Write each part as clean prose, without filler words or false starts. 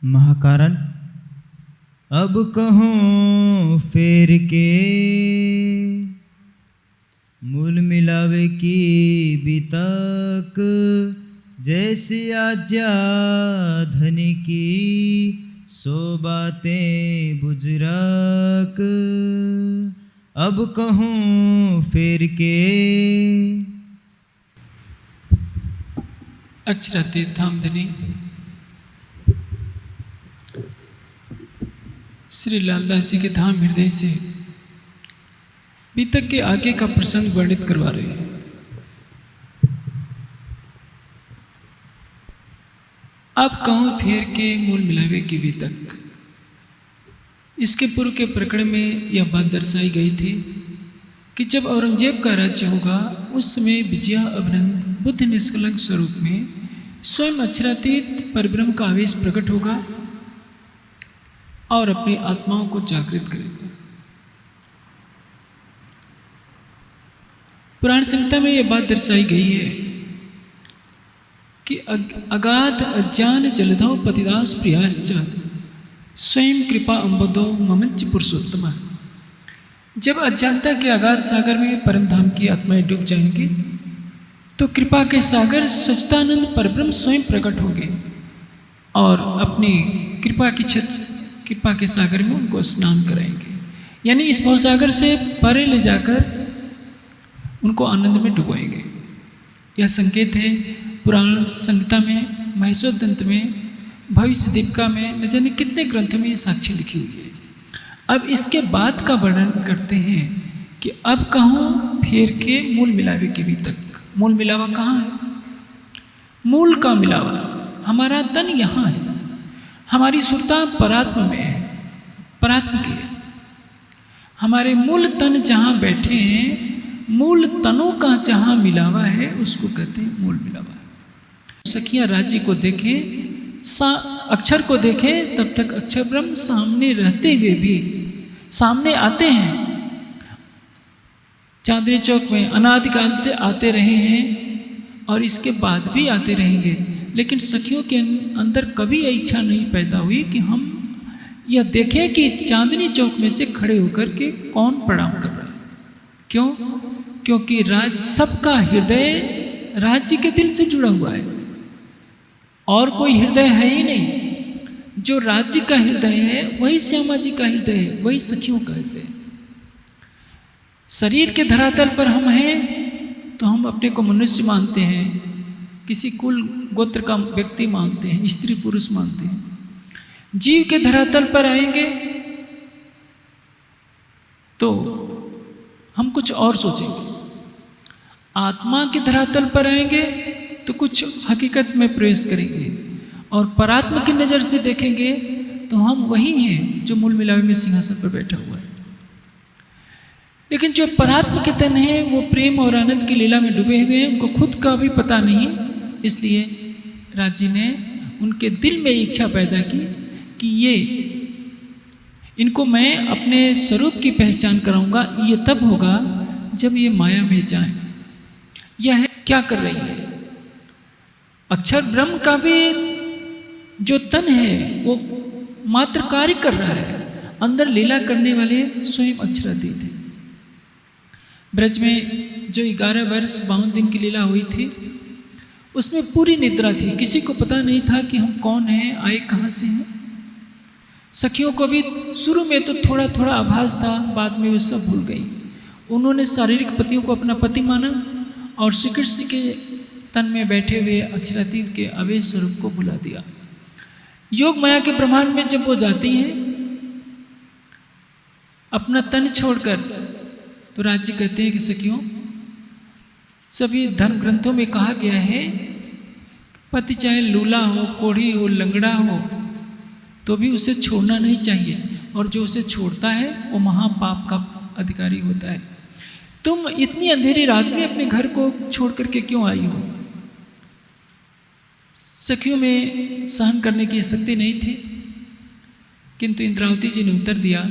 महाकारण अब कहूँ फेर के मूल मिलावे की बितक जैसी आज्ञा धनी की सो बातें बुजरक अब कहूँ फेर के। अक्षरातीत धामधनी श्री लालदास जी के धाम हृदय से बीतक के आगे का प्रसंग वर्णित करवा रहे हैं। अब कहूँ फेर के मूल मिलावे की बीतक। इसके पूर्व के प्रकरण में यह बात दर्शाई गई थी कि जब औरंगजेब का राज्य होगा उस समय विजया अभिनंद बुद्ध निष्कलंक स्वरूप में स्वयं अक्षरातीत परब्रह्म का आवेश प्रकट होगा और अपनी आत्माओं को जागृत करेगा। पुराण संहिता में यह बात दर्शाई गई है कि अगाध अज्ञान जलधौ पतिदास प्रियाश्च स्वयं कृपा अम्बदो ममंच पुरुषोत्तम। जब अज्ञानता के अगाध सागर में परम धाम की आत्माएं डूब जाएंगी तो कृपा के सागर सच्चिदानंद परब्रह्म स्वयं प्रकट होंगे और अपनी कृपा के सागर में उनको स्नान कराएंगे, यानी इस भवसागर से परे ले जाकर उनको आनंद में डुबाएंगे। यह संकेत है पुराण संहिता में, महेश्वर दंत में, भविष्य दीपिका में, न जाने कितने ग्रंथों में ये साक्ष्य लिखी हुई है। अब इसके बाद का वर्णन करते हैं कि अब कहूँ फेर के मूल मिलावे के भी तक। मूल मिलावा कहाँ है? मूल का मिलावा हमारा तन यहाँ है, हमारी सुरता परात्म में है, परात्म की है। हमारे मूल तन जहाँ बैठे हैं, मूल तनों का जहाँ मिलावा है उसको कहते हैं मूल मिलावा। सखियाँ राज्य को देखें, अक्षर को देखें, तब तक अक्षर ब्रह्म सामने रहते हुए भी सामने आते हैं। चांदनी चौक में अनादिकाल से आते रहे हैं और इसके बाद भी आते रहेंगे, लेकिन सखियों के अंदर कभी यह इच्छा नहीं पैदा हुई कि हम यह देखें कि चांदनी चौक में से खड़े होकर के कौन प्रणाम कर रहा है। क्यों? क्योंकि सबका हृदय राज्य के दिल से जुड़ा हुआ है और कोई हृदय है ही नहीं। जो राज्य का हृदय है वही श्यामा जी का हृदय है, वही सखियों का हृदय है। शरीर के धरातल पर हम हैं तो हम अपने को मनुष्य मानते हैं, किसी कुल गोत्र का व्यक्ति मानते हैं, स्त्री पुरुष मानते हैं। जीव के धरातल पर आएंगे तो हम कुछ और सोचेंगे। आत्मा के धरातल पर आएंगे तो कुछ हकीकत में प्रवेश करेंगे और परात्मा की नज़र से देखेंगे तो हम वही हैं जो मूल मिलावे में सिंहासन पर बैठा हुआ है। लेकिन जो परात्मा के तन है वो प्रेम और आनंद की लीला में डूबे हुए हैं, उनको खुद का भी पता नहीं। इसलिए राज्य ने उनके दिल में इच्छा पैदा की कि इनको मैं अपने स्वरूप की पहचान कराऊंगा। ये तब होगा जब ये माया में जाए। यह क्या कर रही है? अक्षर ब्रह्म का भी जो तन है वो मात्र कार्य कर रहा है, अंदर लीला करने वाले स्वयं अक्षरातीत है। ब्रज में जो 11 वर्ष 52 दिन की लीला हुई थी उसमें पूरी निद्रा थी, किसी को पता नहीं था कि हम कौन हैं, आए कहाँ से हैं। सखियों को भी शुरू में तो थोड़ा थोड़ा आभास था, बाद में वो सब भूल गई। उन्होंने शारीरिक पतियों को अपना पति माना और श्री कृष्ण के तन में बैठे हुए अक्षरातीत के आवेश स्वरूप को भुला दिया। योग माया के ब्रह्मांड में जब वो जाती हैं अपना तन छोड़कर, तो राज्य कहते हैं कि सखियों, सभी धर्म ग्रंथों में कहा गया है पति चाहे लूला हो, कोढ़ी हो, लंगड़ा हो तो भी उसे छोड़ना नहीं चाहिए, और जो उसे छोड़ता है वो महापाप का अधिकारी होता है। तुम इतनी अंधेरी रात में अपने घर को छोड़ करके क्यों आई हो? सखियों में सहन करने की शक्ति नहीं थी, किंतु इंद्रावती जी ने उत्तर दिया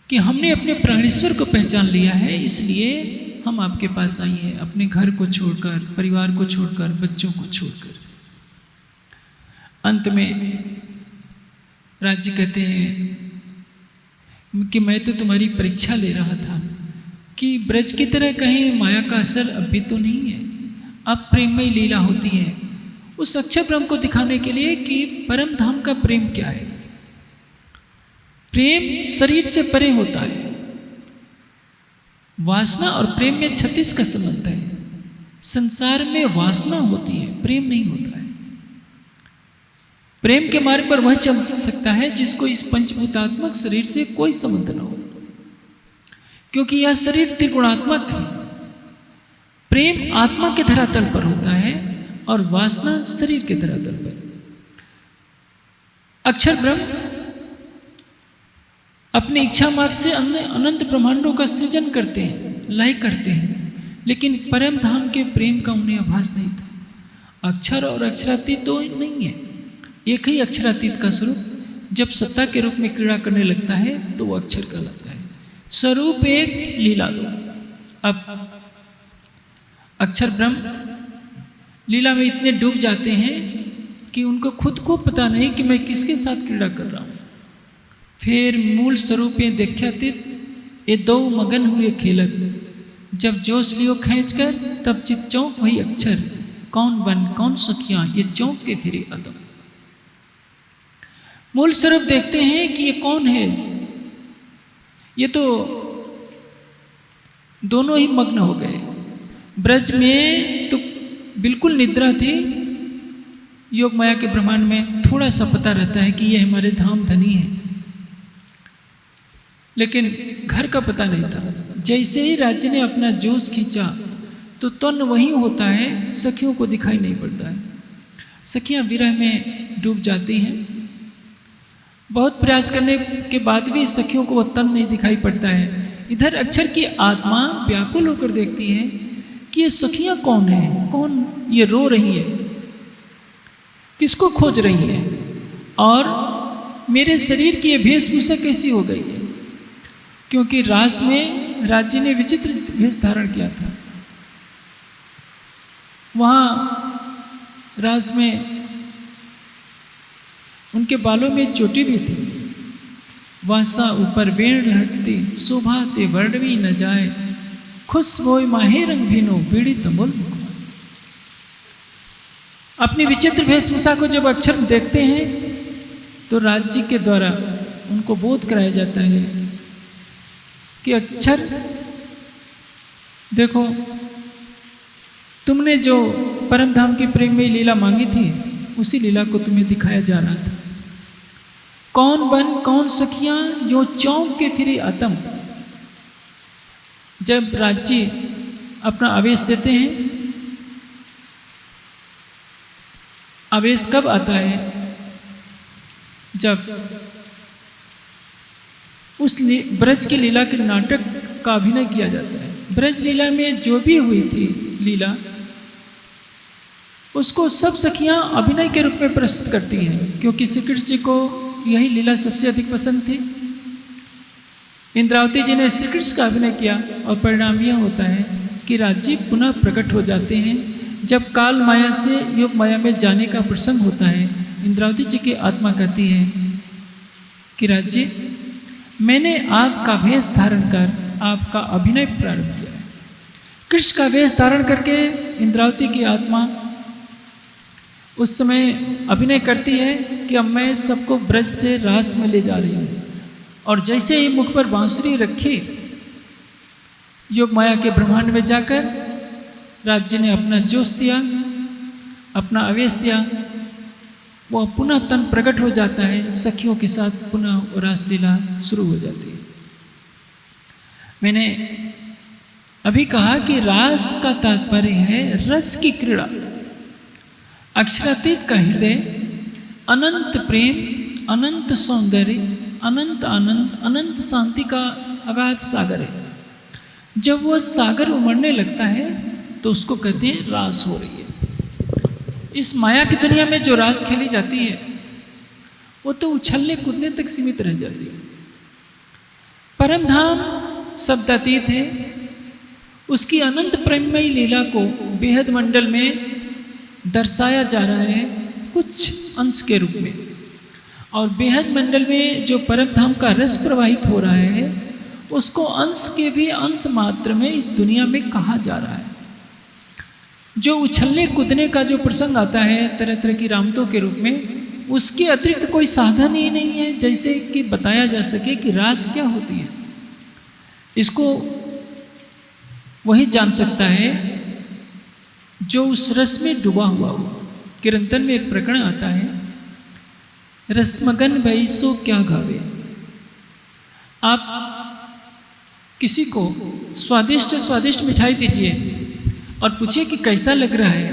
कि हमने अपने प्राणेश्वर को पहचान लिया है, इसलिए हम आपके पास आई हैं, अपने घर को छोड़कर, परिवार को छोड़कर, बच्चों को छोड़कर। अंत में राज्य कहते हैं कि मैं तो तुम्हारी परीक्षा ले रहा था कि ब्रज की तरह कहीं माया का असर अब भी तो नहीं है, अब प्रेममयी लीला होती है। उस अक्षर ब्रह्म को दिखाने के लिए कि परम धाम का प्रेम क्या है। प्रेम शरीर से परे होता है। वासना और प्रेम में 36 का संबंध है। संसार में वासना होती है, प्रेम नहीं होता है। प्रेम के मार्ग पर वह चल सकता है जिसको इस पंचभूतात्मक शरीर से कोई संबंध न हो, क्योंकि यह शरीर त्रिगुणात्मक है। प्रेम आत्मा के धरातल पर होता है और वासना शरीर के धरातल पर। अक्षर ब्रह्म अपनी इच्छा मात्र से अनंत ब्रह्मांडों का सृजन करते हैं, लय करते हैं, लेकिन परम धाम के प्रेम का उन्हें आभास नहीं था। अक्षर और अक्षरातीत दो नहीं है, एक ही अक्षरातीत का स्वरूप जब सत्ता के रूप में क्रीड़ा करने लगता है तो वो अक्षर कहलाता है। स्वरूप एक, लीला दो। अब अक्षर ब्रह्म लीला में इतने डूब जाते हैं कि उनको खुद को पता नहीं कि मैं किसके साथ क्रीड़ा कर रहा हूँ। फिर मूल स्वरूप देख्यातीत ये दो मगन हुए खेलक, जब जोश लियो खींच कर तब चित चौंक वही अक्षर, कौन बन कौन सखियां ये चौंक के फिरे अदम। मूल स्वरूप देखते हैं कि ये कौन है, ये तो दोनों ही मग्न हो गए। ब्रज में तो बिल्कुल निद्रा थी, योग माया के ब्रह्मांड में थोड़ा सा पता रहता है कि ये हमारे धाम धनी है, लेकिन घर का पता नहीं था। जैसे ही राज्य ने अपना जोश खींचा तो तन वहीं होता है, सखियों को दिखाई नहीं पड़ता है। सखियां विरह में डूब जाती हैं। बहुत प्रयास करने के बाद भी सखियों को वह तन नहीं दिखाई पड़ता है। इधर अक्षर की आत्मा व्याकुल होकर देखती है कि ये सखियां कौन है, कौन ये रो रही है, किसको खोज रही है, और मेरे शरीर की ये वेशभूषा कैसी हो गई है। क्योंकि रास में राज्य ने विचित्र वेश धारण किया था। वहाँ रास में उनके बालों में चोटी भी थी। वासा ऊपर वेण लहकती, शोभा ते वर्णवी न जाए, खुश मोय माहे रंग भीनो पीड़ित मूल। अपनी विचित्र वेशभूषा को जब अक्षर देखते हैं तो राज्य के द्वारा उनको बोध कराया जाता है कि अक्षर देखो, तुमने जो परम धाम की प्रेम में लीला मांगी थी उसी लीला को तुम्हें दिखाया जा रहा था। कौन बन कौन सखियां जो चौंक के फिरे आतम। जब राज्य अपना आवेश देते हैं, आवेश कब आता है, जब उस ब्रज की लीला के नाटक का अभिनय किया जाता है। ब्रज लीला में जो भी हुई थी लीला, उसको सब सखियां अभिनय के रूप में प्रस्तुत करती हैं, क्योंकि श्री कृष्ण जी को यही लीला सबसे अधिक पसंद थी। इंद्रावती जी ने श्री कृष्ण का अभिनय किया और परिणाम यह होता है कि राज्य पुनः प्रकट हो जाते हैं। जब काल माया से योग माया में जाने का प्रसंग होता है, इंद्रावती जी की आत्मा कहती है कि राज्य, मैंने आपका वेश धारण कर आपका अभिनय प्रारंभ किया है। कृष्ण का वेश धारण करके इंद्रावती की आत्मा उस समय अभिनय करती है कि अब मैं सबको ब्रज से रास में ले जा रही हूँ। और जैसे ही मुख पर बांसुरी रखी, योग माया के ब्रह्मांड में जाकर राज्य ने अपना जोश दिया, अपना आवेश दिया, वह पुनः तन प्रकट हो जाता है। सखियों के साथ पुनः रासलीला शुरू हो जाती है। मैंने अभी कहा कि रास का तात्पर्य है रस की क्रीड़ा। अक्षरातीत का हृदय अनंत प्रेम, अनंत सौंदर्य, अनंत आनंद, अनंत शांति का अगाध सागर है। जब वह सागर उमड़ने लगता है तो उसको कहते हैं रास हो रही है। इस माया की दुनिया में जो रास खेली जाती है वो तो उछलने कूदने तक सीमित रह जाती है। परम धाम शब्दातीत है। उसकी अनंत प्रेममयी लीला को बेहद मंडल में दर्शाया जा रहा है कुछ अंश के रूप में, और बेहद मंडल में जो परम धाम का रस प्रवाहित हो रहा है, उसको अंश के भी अंश मात्र में इस दुनिया में कहा जा रहा है। जो उछलने कूदने का जो प्रसंग आता है तरह तरह की रामतों के रूप में, उसके अतिरिक्त कोई साधन ही नहीं है जैसे कि बताया जा सके कि रास क्या होती है। इसको वही जान सकता है जो उस रस में डूबा हुआ हो। कीर्तन में एक प्रकरण आता है, रसमगन भई सो क्या गावे। आप किसी को स्वादिष्ट स्वादिष्ट मिठाई दीजिए और पूछिए कि कैसा लग रहा है।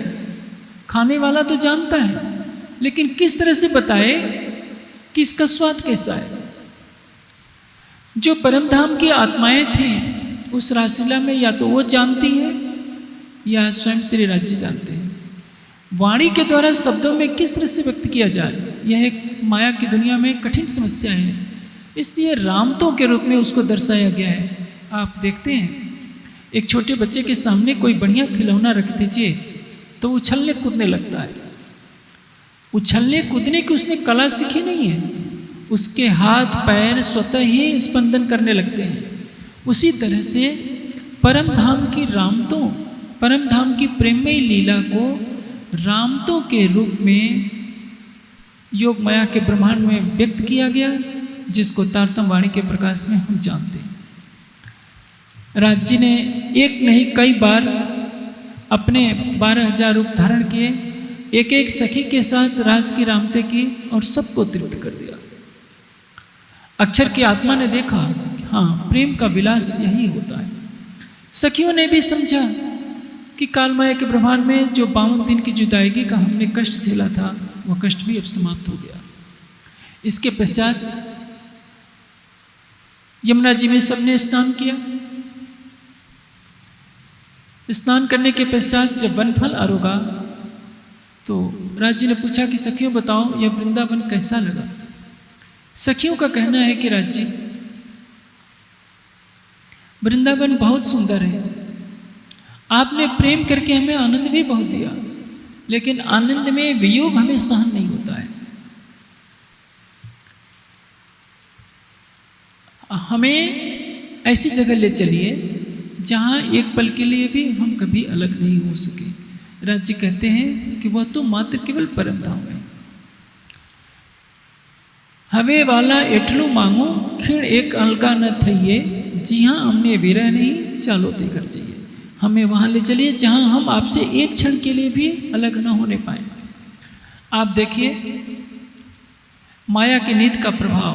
खाने वाला तो जानता है, लेकिन किस तरह से बताए कि इसका स्वाद कैसा है। जो परमधाम की आत्माएं थी उस रासलीला में, या तो वो जानती हैं या स्वयं श्री राज्य जानते हैं। वाणी के द्वारा शब्दों में किस तरह से व्यक्त किया जाए, यह एक माया की दुनिया में कठिन समस्या है। इसलिए रामतों के रूप में उसको दर्शाया गया है। आप देखते हैं एक छोटे बच्चे के सामने कोई बढ़िया खिलौना रख दीजिए तो उछलने कूदने लगता है। उछलने कूदने की उसने कला सीखी नहीं है, उसके हाथ पैर स्वतः ही स्पंदन करने लगते हैं। उसी तरह से परम धाम की रामतों, परम धाम की प्रेममयी लीला को रामतों के रूप में योग माया के ब्रह्मांड में व्यक्त किया गया, जिसको तारतम वाणी के प्रकाश में हम जानते हैं। राज जी ने एक नहीं कई बार अपने 12,000 रूप धारण किए, एक एक सखी के साथ रास की रामते की और सबको तृप्त कर दिया। अक्षर की आत्मा ने देखा, हाँ प्रेम का विलास यही होता है। सखियों ने भी समझा कि काल माया के ब्रह्मांड में जो 52 दिन की जुदाईगी का हमने कष्ट झेला था, वह कष्ट भी अब समाप्त हो गया। इसके पश्चात यमुना जी में सबने स्नान किया। स्नान करने के पश्चात जब वनफल आरोगा तो राज जी ने पूछा कि सखियों बताओ यह वृंदावन कैसा लगा। सखियों का कहना है कि राज जी वृंदावन बहुत सुंदर है, आपने प्रेम करके हमें आनंद भी बहुत दिया, लेकिन आनंद में वियोग हमें सहन नहीं होता है। हमें ऐसी जगह ले चलिए जहाँ एक पल के लिए भी हम कभी अलग नहीं हो सके। राज जी कहते हैं कि वह तो मात्र केवल परम धाम है। हवे वाला एटलू मांगो खीण एक अलगा न थइए, जी हाँ हमने विरह नहीं चालो ते कर जाइए। हमें वहाँ ले चलिए जहाँ हम आपसे एक क्षण के लिए भी अलग न होने पाए। आप देखिए माया की नीति का प्रभाव।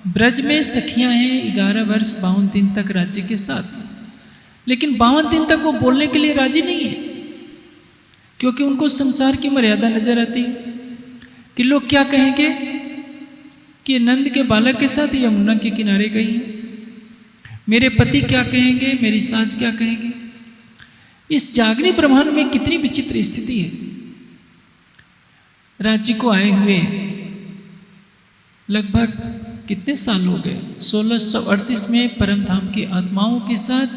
ब्रज में सखियां हैं 11 वर्ष 52 दिन तक राज्य के साथ, लेकिन 52 दिन तक वो बोलने के लिए राजी नहीं है, क्योंकि उनको संसार की मर्यादा नजर आती है कि लोग क्या कहेंगे कि नंद के बालक के साथ यमुना के किनारे गई है, मेरे पति क्या कहेंगे, मेरी सास क्या कहेंगे। इस जागनी ब्रह्मांड में कितनी विचित्र स्थिति है। राज्य को आए हुए लगभग कितने साल हो गए, 1638 में परम धाम की आत्माओं के साथ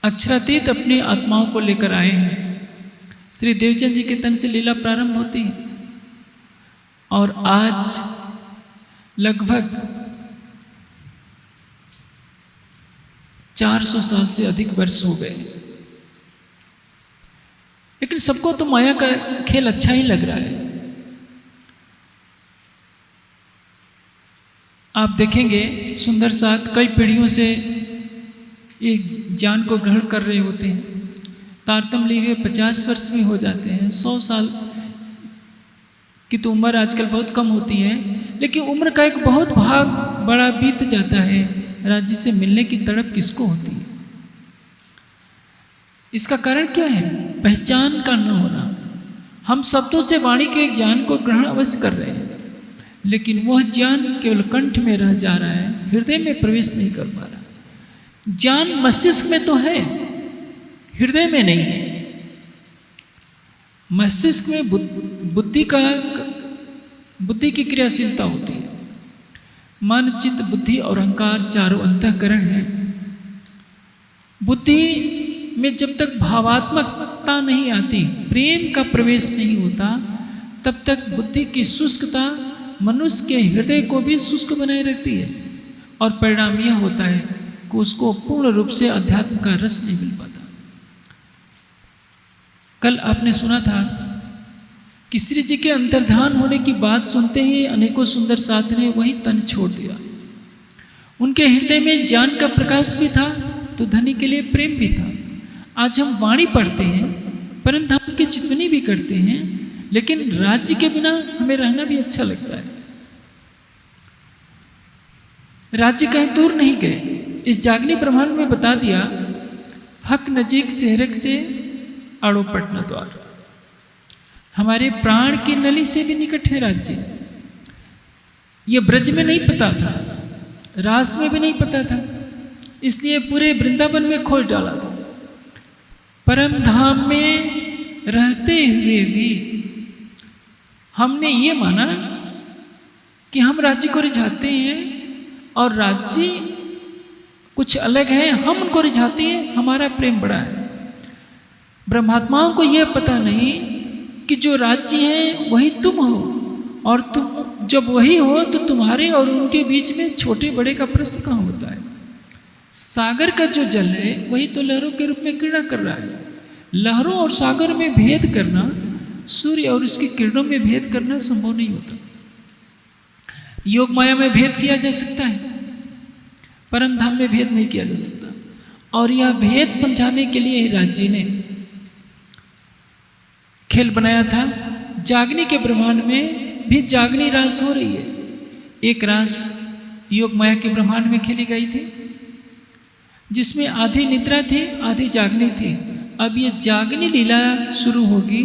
अक्षरातीत अपनी आत्माओं को लेकर आए हैं। श्री देवचंद जी के तन से लीला प्रारंभ होती है और आज लगभग 400 साल से अधिक वर्ष हो गए, लेकिन सबको तो माया का खेल अच्छा ही लग रहा है। आप देखेंगे सुंदर साथ कई पीढ़ियों से एक ज्ञान को ग्रहण कर रहे होते हैं। तारतम लिए हुए 50 वर्ष भी हो जाते हैं, 100 साल की तो उम्र आजकल बहुत कम होती है, लेकिन उम्र का एक बहुत भाग बड़ा बीत जाता है। राज्य से मिलने की तड़प किसको होती है? इसका कारण क्या है? पहचान का न होना। हम शब्दों से वाणी के ज्ञान को ग्रहण अवश्य कर रहे हैं, लेकिन वह ज्ञान केवल कंठ में रह जा रहा है, हृदय में प्रवेश नहीं कर पा रहा। ज्ञान मस्तिष्क में तो है, हृदय में नहीं है। मस्तिष्क में बुद्धि की क्रियाशीलता होती है। मन, चित्त, बुद्धि और अहंकार चारों अंतःकरण हैं। बुद्धि में जब तक भावात्मकता नहीं आती, प्रेम का प्रवेश नहीं होता, तब तक बुद्धि की शुष्कता मनुष्य के हृदय को भी शुष्क बनाए रखती है, और परिणाम यह होता है कि उसको पूर्ण रूप से अध्यात्म का रस नहीं मिल पाता। कल आपने सुना था कि श्री जी के अंतर्धान होने की बात सुनते ही अनेकों सुंदर साथ ने वही तन छोड़ दिया। उनके हृदय में ज्ञान का प्रकाश भी था तो धनी के लिए प्रेम भी था। आज हम वाणी पढ़ते हैं, परम धाम की चितवनी भी करते हैं, लेकिन राज्य के बिना हमें रहना भी अच्छा लगता है। राज्य कहीं दूर नहीं गए। इस जागनी ब्रह्मांड में बता दिया, हक नजीक सेहरक से आड़ो पटना द्वार। हमारे प्राण की नली से भी निकट है राज्य। ये ब्रज में नहीं पता था, रास में भी नहीं पता था, इसलिए पूरे वृंदावन में खोज डाला था। परम धाम में रहते हुए भी हमने ये माना कि हम राज्य को रिझाते हैं और राज्य कुछ अलग है, हम उनको रिझाते हैं, हमारा प्रेम बड़ा है। ब्रह्मात्माओं को यह पता नहीं कि जो राज्य है वही तुम हो, और तुम जब वही हो तो तुम्हारे और उनके बीच में छोटे बड़े का प्रश्न कहाँ होता है। सागर का जो जल है वही तो लहरों के रूप में क्रीड़ा कर रहा है। लहरों और सागर में भेद करना, सूर्य और उसकी किरणों में भेद करना संभव नहीं होता। योग माया में भेद किया जा सकता है, परम धाम में भेद नहीं किया जा सकता। और यह भेद समझाने के लिए ही राज्य ने खेल बनाया था। जागनी के ब्रह्मांड में भी जागनी रास हो रही है। एक रास योग माया के ब्रह्मांड में खेली गई थी, जिसमें आधी निद्रा थी, आधी जागनी थी। अब ये जागनी लीला शुरू होगी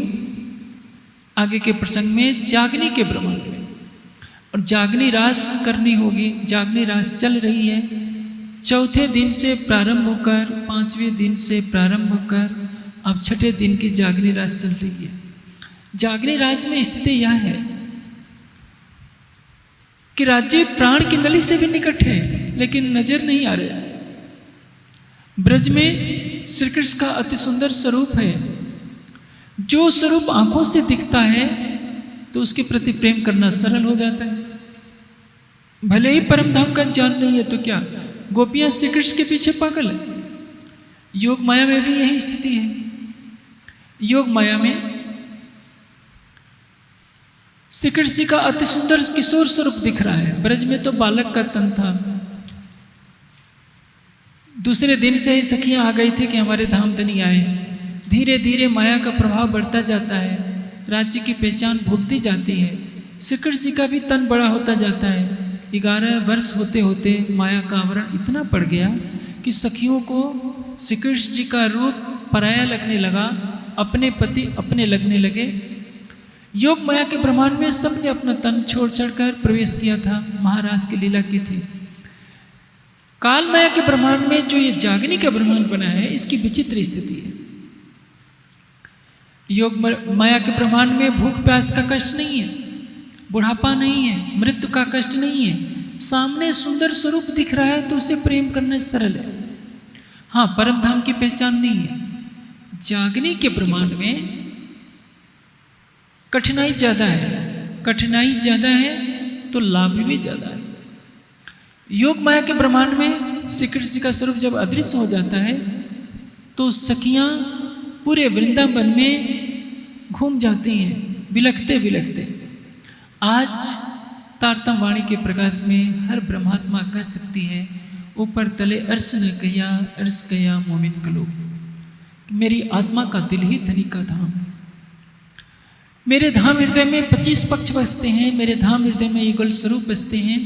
आगे के प्रसंग में, जागनी के ब्रह्मांड में, और जागनी रास करनी होगी। जागनी रास चल रही है, चौथे दिन से प्रारंभ होकर, पांचवें दिन से प्रारंभ होकर अब छठे दिन की जागनी रास चल रही है। जागनी रास में स्थिति यह है कि राज्य प्राण की नली से भी निकट है, लेकिन नजर नहीं आ रहा। ब्रज में श्री कृष्ण का अति सुंदर स्वरूप है। जो स्वरूप आंखों से दिखता है तो उसके प्रति प्रेम करना सरल हो जाता है। भले ही परम धाम का ज्ञान नहीं है तो क्या, गोपियां श्री कृष्ण के पीछे पागल है। योग माया में भी यही स्थिति है। योग माया में श्री कृष्ण जी का अति सुंदर किशोर स्वरूप दिख रहा है। ब्रज में तो बालक का तन था। दूसरे दिन से ही सखियां आ गई थी कि हमारे धाम धनी आए। धीरे धीरे माया का प्रभाव बढ़ता जाता है, राज्य की पहचान भूलती जाती है। श्री कृष्ण जी का भी तन बड़ा होता जाता है। 11 वर्ष होते होते माया का आवरण इतना पड़ गया कि सखियों को श्री कृष्ण जी का रूप पराया लगने लगा, अपने पति अपने लगने लगे। योग माया के ब्रह्मांड में सबने अपना तन छोड़ चढ़कर प्रवेश किया था। महाराज की लीला की थी। काल माया के ब्रह्मांड में जो ये जागनी का ब्रह्मांड बना है, इसकी विचित्र स्थिति है। योग माया के ब्रह्मांड में भूख प्यास का कष्ट नहीं है, बुढ़ापा नहीं है, मृत्यु का कष्ट नहीं है। सामने सुंदर स्वरूप दिख रहा है तो उसे प्रेम करना सरल है। हाँ, परम धाम की पहचान नहीं है। जागनी के ब्रह्मांड में कठिनाई ज्यादा है। कठिनाई ज्यादा है तो लाभ भी ज्यादा है। योग माया के ब्रह्मांड में श्री कृष्ण जी का स्वरूप जब अदृश्य हो जाता है तो सखियां पूरे वृंदावन में घूम जाती हैं, बिलखते बिलखते। आज तारतम वाणी के प्रकाश में हर ब्रह्मात्मा कह सकती है, ऊपर तले अर्श न कया, अर्श कया मोमिन कलो। मेरी आत्मा का दिल ही धनी का धाम है। मेरे धाम हृदय में 25 पक्ष बसते हैं। मेरे धाम हृदय में युगल स्वरूप बसते हैं।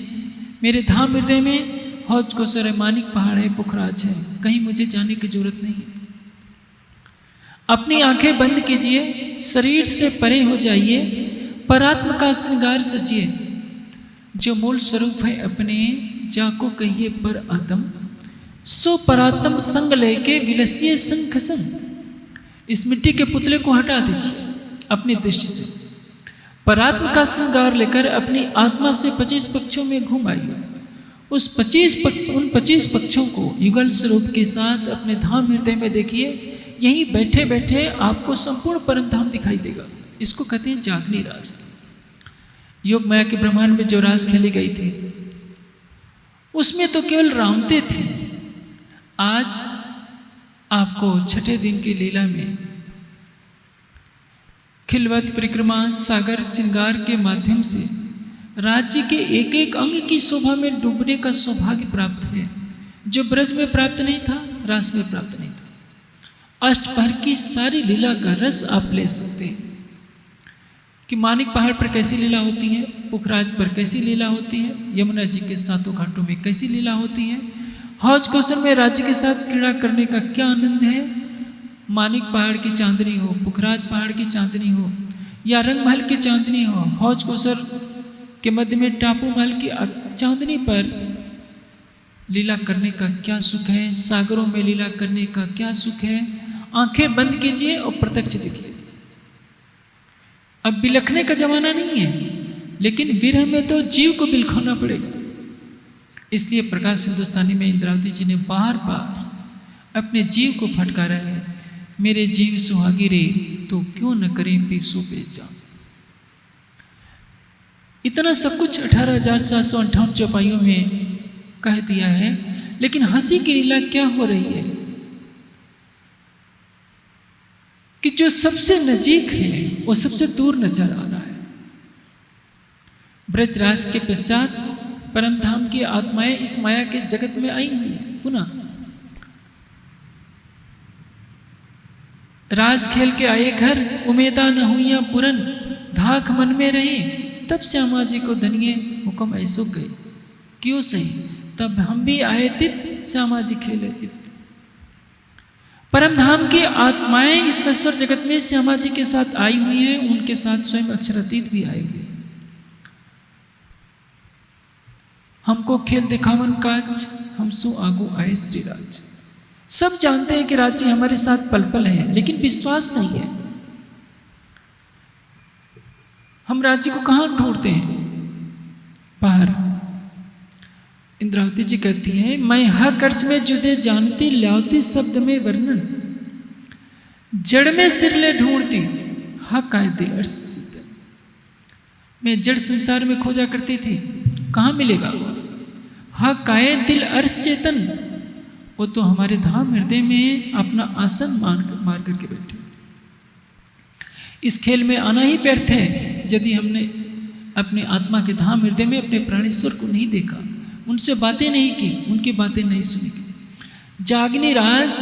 मेरे धाम हृदय में हौज कोसर मानिक पहाड़ है, पुखराज है। कहीं मुझे जाने की जरूरत नहीं है। अपनी आंखें बंद कीजिए, शरीर से परे हो जाइए, परात्म का श्रृंगार सजिए। जो मूल स्वरूप है अपने, जाको कहिए पर आत्म, सो परात्म संग लेके विलसिए संग संग। इस मिट्टी के पुतले को हटा दीजिए अपनी दृष्टि से। परात्म का श्रृंगार लेकर अपनी आत्मा से 25 पक्षों में घूम आइए। उन 25 पक्षों को युगल स्वरूप के साथ अपने धाम हृदय में देखिए। यहीं बैठे बैठे आपको संपूर्ण परम धाम दिखाई देगा। इसको कहते हैं जागनी रास। योग माया के ब्रह्मांड में जो रास खेली गई थी उसमें तो केवल रामते थे। आज आपको छठे दिन की लीला में खिलवत परिक्रमा सागर श्रृंगार के माध्यम से राज्य के एक एक अंग की शोभा में डूबने का सौभाग्य प्राप्त है, जो ब्रज में प्राप्त नहीं था, रास में प्राप्त नहीं था। अष्टपहर की सारी लीला का रस आप ले सकते हैं कि मानिक पहाड़ पर कैसी लीला होती है, पुखराज पर कैसी लीला होती है, यमुना जी के सातों घाटों में कैसी लीला होती है, हौज कौशल में राज्य के साथ क्रीड़ा करने का क्या आनंद है। मानिक पहाड़ की चांदनी हो, पुखराज पहाड़ की चांदनी हो, या रंग महल की चांदनी हो, हौज कौशल के मध्य में टापू महल की चांदनी पर लीला करने का क्या सुख है, सागरों में लीला करने का क्या सुख है। आंखें बंद कीजिए और प्रत्यक्ष देखिए। अब बिलखने का जमाना नहीं है, लेकिन विरह में तो जीव को बिलखाना पड़ेगा। इसलिए प्रकाश हिंदुस्तानी में इंद्रावती जी ने बार बार अपने जीव को फटकारा है, मेरे जीव सुहागी रे तो क्यों न करें पीसो बेचा। इतना सब कुछ 18,758 चौपाइयों में कह दिया है, लेकिन हंसी की लीला क्या हो रही है कि जो सबसे नजीक है वो सबसे दूर नजर आ रहा है। ब्रजराज के पश्चात परम धाम की आत्माएं इस माया के जगत में आई हुई है। पुनः रास खेल के आए घर, उमेदा न हुईया पुरन, धाक मन में रही, तब श्यामा जी को धनिये हुक्म ऐसो गए। क्यों सही तब हम भी आए तित, श्यामा जी खेले इत। परम धाम की आत्माएं इस नश्वर जगत में श्यामा जी के साथ आई हुई हैं, उनके साथ स्वयं अक्षरातीत भी आए हुए। हमको खेल दिखावन काज, हम सो आगो आए श्री राज। सब जानते हैं कि राज्य हमारे साथ पल पल है, लेकिन विश्वास नहीं है। हम राज्य को कहां ढूंढते हैं? बाहर। इंद्रावती जी कहती हैं, मैं हक अर्च में जुदे जानती, ल्यावती शब्द में वर्णन, जड़ में सिर ले ढूंढती, हक आए दिल अर्श। मैं जड़ संसार में खोजा करती थी, कहाँ मिलेगा? हक आए दिल अर्श चेतन, वो तो हमारे धाम हृदय में अपना आसन मार करके बैठे। इस खेल में आना ही व्यर्थ है यदि हमने अपने आत्मा के धाम हृदय में अपने प्राणेश्वर को नहीं देखा, उनसे बातें नहीं की, उनकी बातें नहीं सुनी। जागनी रास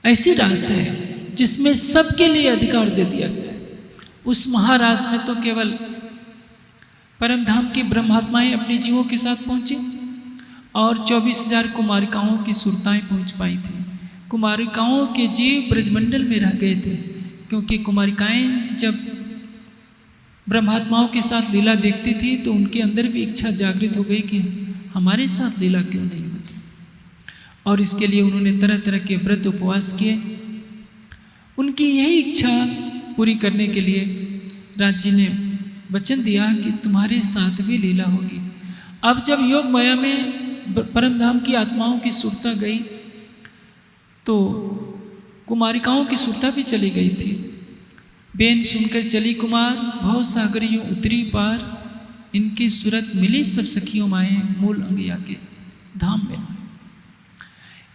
ऐसी रास है जिसमें सबके लिए अधिकार दे दिया गया है। उस महारास में तो केवल परम धाम की ब्रह्मात्माएं अपने जीवों के साथ पहुंची और 24,000 कुमारिकाओं की सुरताएं पहुंच पाई थी। कुमारिकाओं के जीव ब्रजमंडल में रह गए थे, क्योंकि कुमारिकाएं जब ब्रह्मात्माओं के साथ लीला देखती थी तो उनके अंदर भी इच्छा जागृत हो गई कि हमारे साथ लीला क्यों नहीं होती। और इसके लिए उन्होंने तरह तरह के व्रत उपवास किए। उनकी यही इच्छा पूरी करने के लिए राज्य ने वचन दिया कि तुम्हारे साथ भी लीला होगी। अब जब योग माया में परम धाम की आत्माओं की सुरता गई तो कुमारिकाओं की सुरता भी चली गई थी। बेन सुनकर चली कुमार, भव सागरियों उतरी पार, इनकी सूरत मिली सब सखियों माए, मूल अंगिया के धाम में।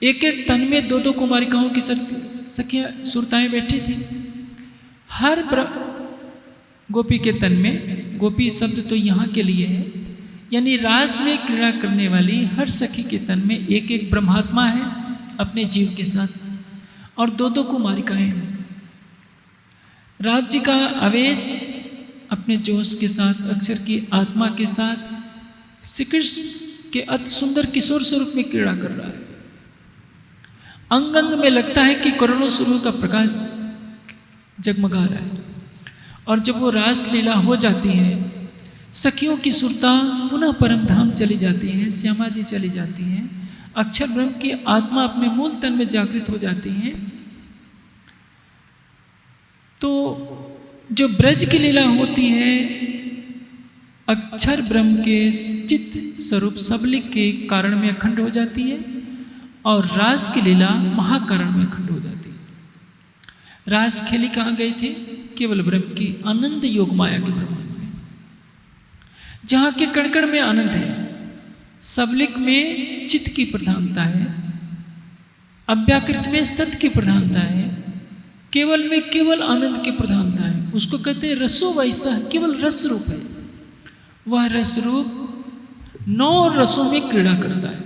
एक एक तन में दो दो कुमारिकाओं की सखियां सुरताएं बैठी थी। हर गोपी के तन में, गोपी शब्द तो यहाँ के लिए है, यानी रास में क्रीड़ा करने वाली हर सखी के तन में एक एक ब्रह्मात्मा है अपने जीव के साथ, और दो दो कुमारिकाएं हैं। राज्य का आवेश अपने जोश के साथ, अक्षर की आत्मा के साथ श्री कृष्ण के अति सुंदर किशोर स्वरूप में क्रीड़ा कर रहा है। अंग अंग में लगता है कि करोड़ों सूर्यों का प्रकाश जगमगा रहा है। और जब वो रास लीला हो जाती है, सखियों की सुरता पुनः परम धाम चली जाती है, श्यामा जी चली जाती हैं, अक्षर ब्रह्म की आत्मा अपने मूल तन में जागृत हो जाती है, तो जो ब्रज की लीला होती है अक्षर ब्रह्म के चित्त स्वरूप सबलिक के कारण में अखंड हो जाती है, और रास की लीला महाकारण में अखंड हो जाती है। रास खेली कहाँ गई थी? केवल ब्रह्म की आनंद योग माया के ब्रह्मांड में, जहाँ के कण कण में आनंद है, सबलिक में चित्त की प्रधानता है, अव्याकृत में सत्य की प्रधानता है, केवल में केवल आनंद की प्रधानता है। उसको कहते हैं रसो वैसा, केवल रस रूप है। वह रस रूप 9 रसों में क्रीड़ा करता है।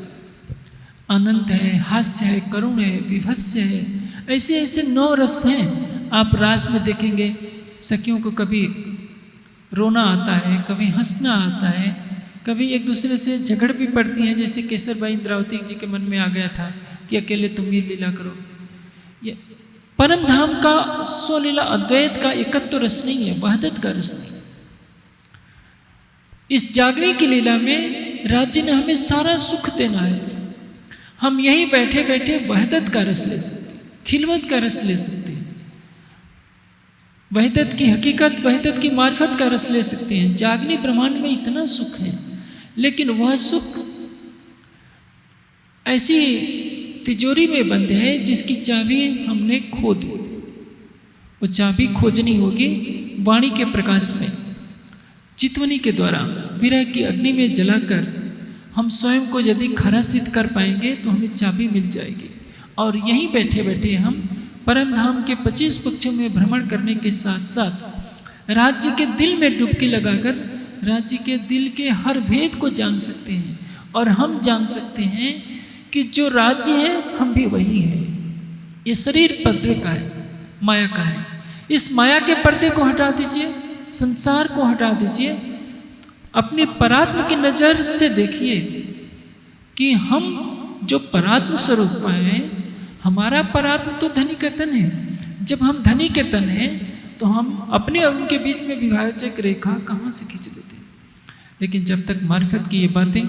अनंत है, हास्य है, करुण है, विभत्स्य है, ऐसे ऐसे 9 रस हैं। आप रास में देखेंगे सखियों को कभी रोना आता है, कभी हंसना आता है, कभी एक दूसरे से झगड़ भी पड़ती हैं। जैसे केसरबाई इंद्रावती जी के मन में आ गया था कि अकेले तुम ही लीला करो। ये परम धाम का स्वलीला अद्वैत का एकत्व रस नहीं है, वहदत का रस नहीं। इस जागने की लीला में राज्य ने हमें सारा सुख देना है। हम यहीं बैठे बैठे वहदत का रस ले सकते हैं, खिलवत का रस ले सकते हैं, वहदत की हकीकत, वहदत की मार्फत का रस ले सकते हैं। जागने ब्रह्मांड में इतना सुख है, लेकिन वह सुख ऐसी तिजोरी में बंद है जिसकी चाबी हमने खो दी। वो चाबी खोजनी होगी वाणी के प्रकाश में, चितवनी के द्वारा विरह की अग्नि में जलाकर हम स्वयं को यदि खरा सिद्ध कर पाएंगे तो हमें चाबी मिल जाएगी। और यहीं बैठे बैठे हम परम धाम के 25 पक्षों में भ्रमण करने के साथ साथ राज्य के दिल में डुबकी लगाकर राज्य के दिल के हर भेद को जान सकते हैं। और हम जान सकते हैं कि जो राज्य है हम भी वही है। ये शरीर पर्दे का है, माया का है। इस माया के पर्दे को हटा दीजिए, संसार को हटा दीजिए, अपने परात्म की नजर से देखिए कि हम जो परात्म स्वरूप हैं, हमारा परात्म तो धनी का तन है। जब हम धनी के तन हैं तो हम अपने और उनके बीच में विभाजक रेखा कहाँ से खींच लेते हैं। लेकिन जब तक मार्फत की ये बातें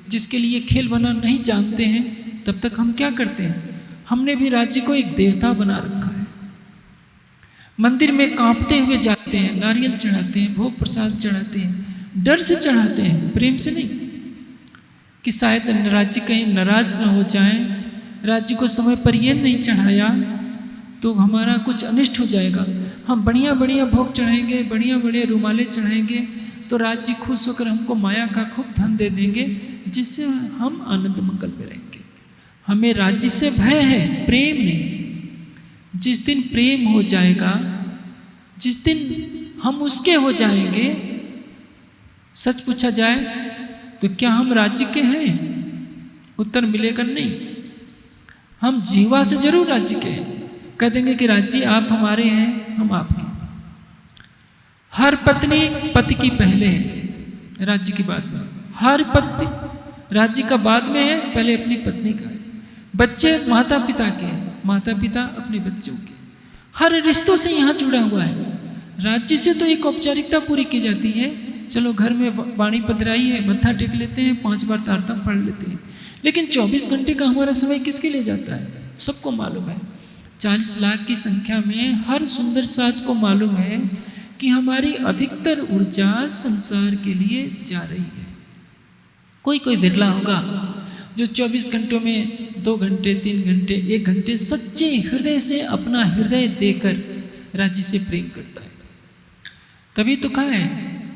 जिसके लिए खेल बना नहीं जानते हैं, तब तक हम क्या करते हैं? हमने भी राज्य को एक देवता बना रखा है। मंदिर में कांपते हुए जाते हैं, नारियल चढ़ाते हैं, भोग प्रसाद चढ़ाते हैं, डर से चढ़ाते हैं, प्रेम से नहीं, कि शायद राज्य कहीं नाराज ना हो जाए। राज्य को समय पर ये नहीं चढ़ाया तो हमारा कुछ अनिष्ट हो जाएगा। हम बढ़िया बढ़िया भोग चढ़ाएंगे, बढ़िया बढ़िया रुमाले चढ़ाएंगे तो राज्य खुश होकर हमको माया का खूब धन दे देंगे, जिससे हम आनंद मंगल में रहेंगे। हमें राज्य से भय है, प्रेम नहीं। जिस दिन प्रेम हो जाएगा, जिस दिन हम उसके हो जाएंगे, सच पूछा जाए तो क्या हम राज्य के हैं? उत्तर मिलेगा नहीं। हम जीवा से जरूर राज्य के हैं। कह देंगे कि राज्य आप हमारे हैं, हम आपके। हर पत्नी पति की पहले है, राज्य की बाद में। हर पति राज्य का बाद में है, पहले अपनी पत्नी का है। बच्चे माता पिता के हैं, माता पिता अपने बच्चों के। हर रिश्तों से यहाँ जुड़ा हुआ है। राज्य से तो एक औपचारिकता पूरी की जाती है, चलो घर में वाणी पधराई है, मत्था टेक लेते हैं, 5 बार तारतम पढ़ लेते हैं। लेकिन 24 घंटे का हमारा समय किसके लिए जाता है? सबको मालूम है। 40 लाख की संख्या में हर सुंदर साज को मालूम है कि हमारी अधिकतर ऊर्जा संसार के लिए जा रही है। कोई कोई विरला होगा जो 24 घंटों में 2 घंटे, 3 घंटे, 1 घंटे सच्चे हृदय से अपना हृदय देकर राज्य से प्रेम करता है। तभी तो कहा है,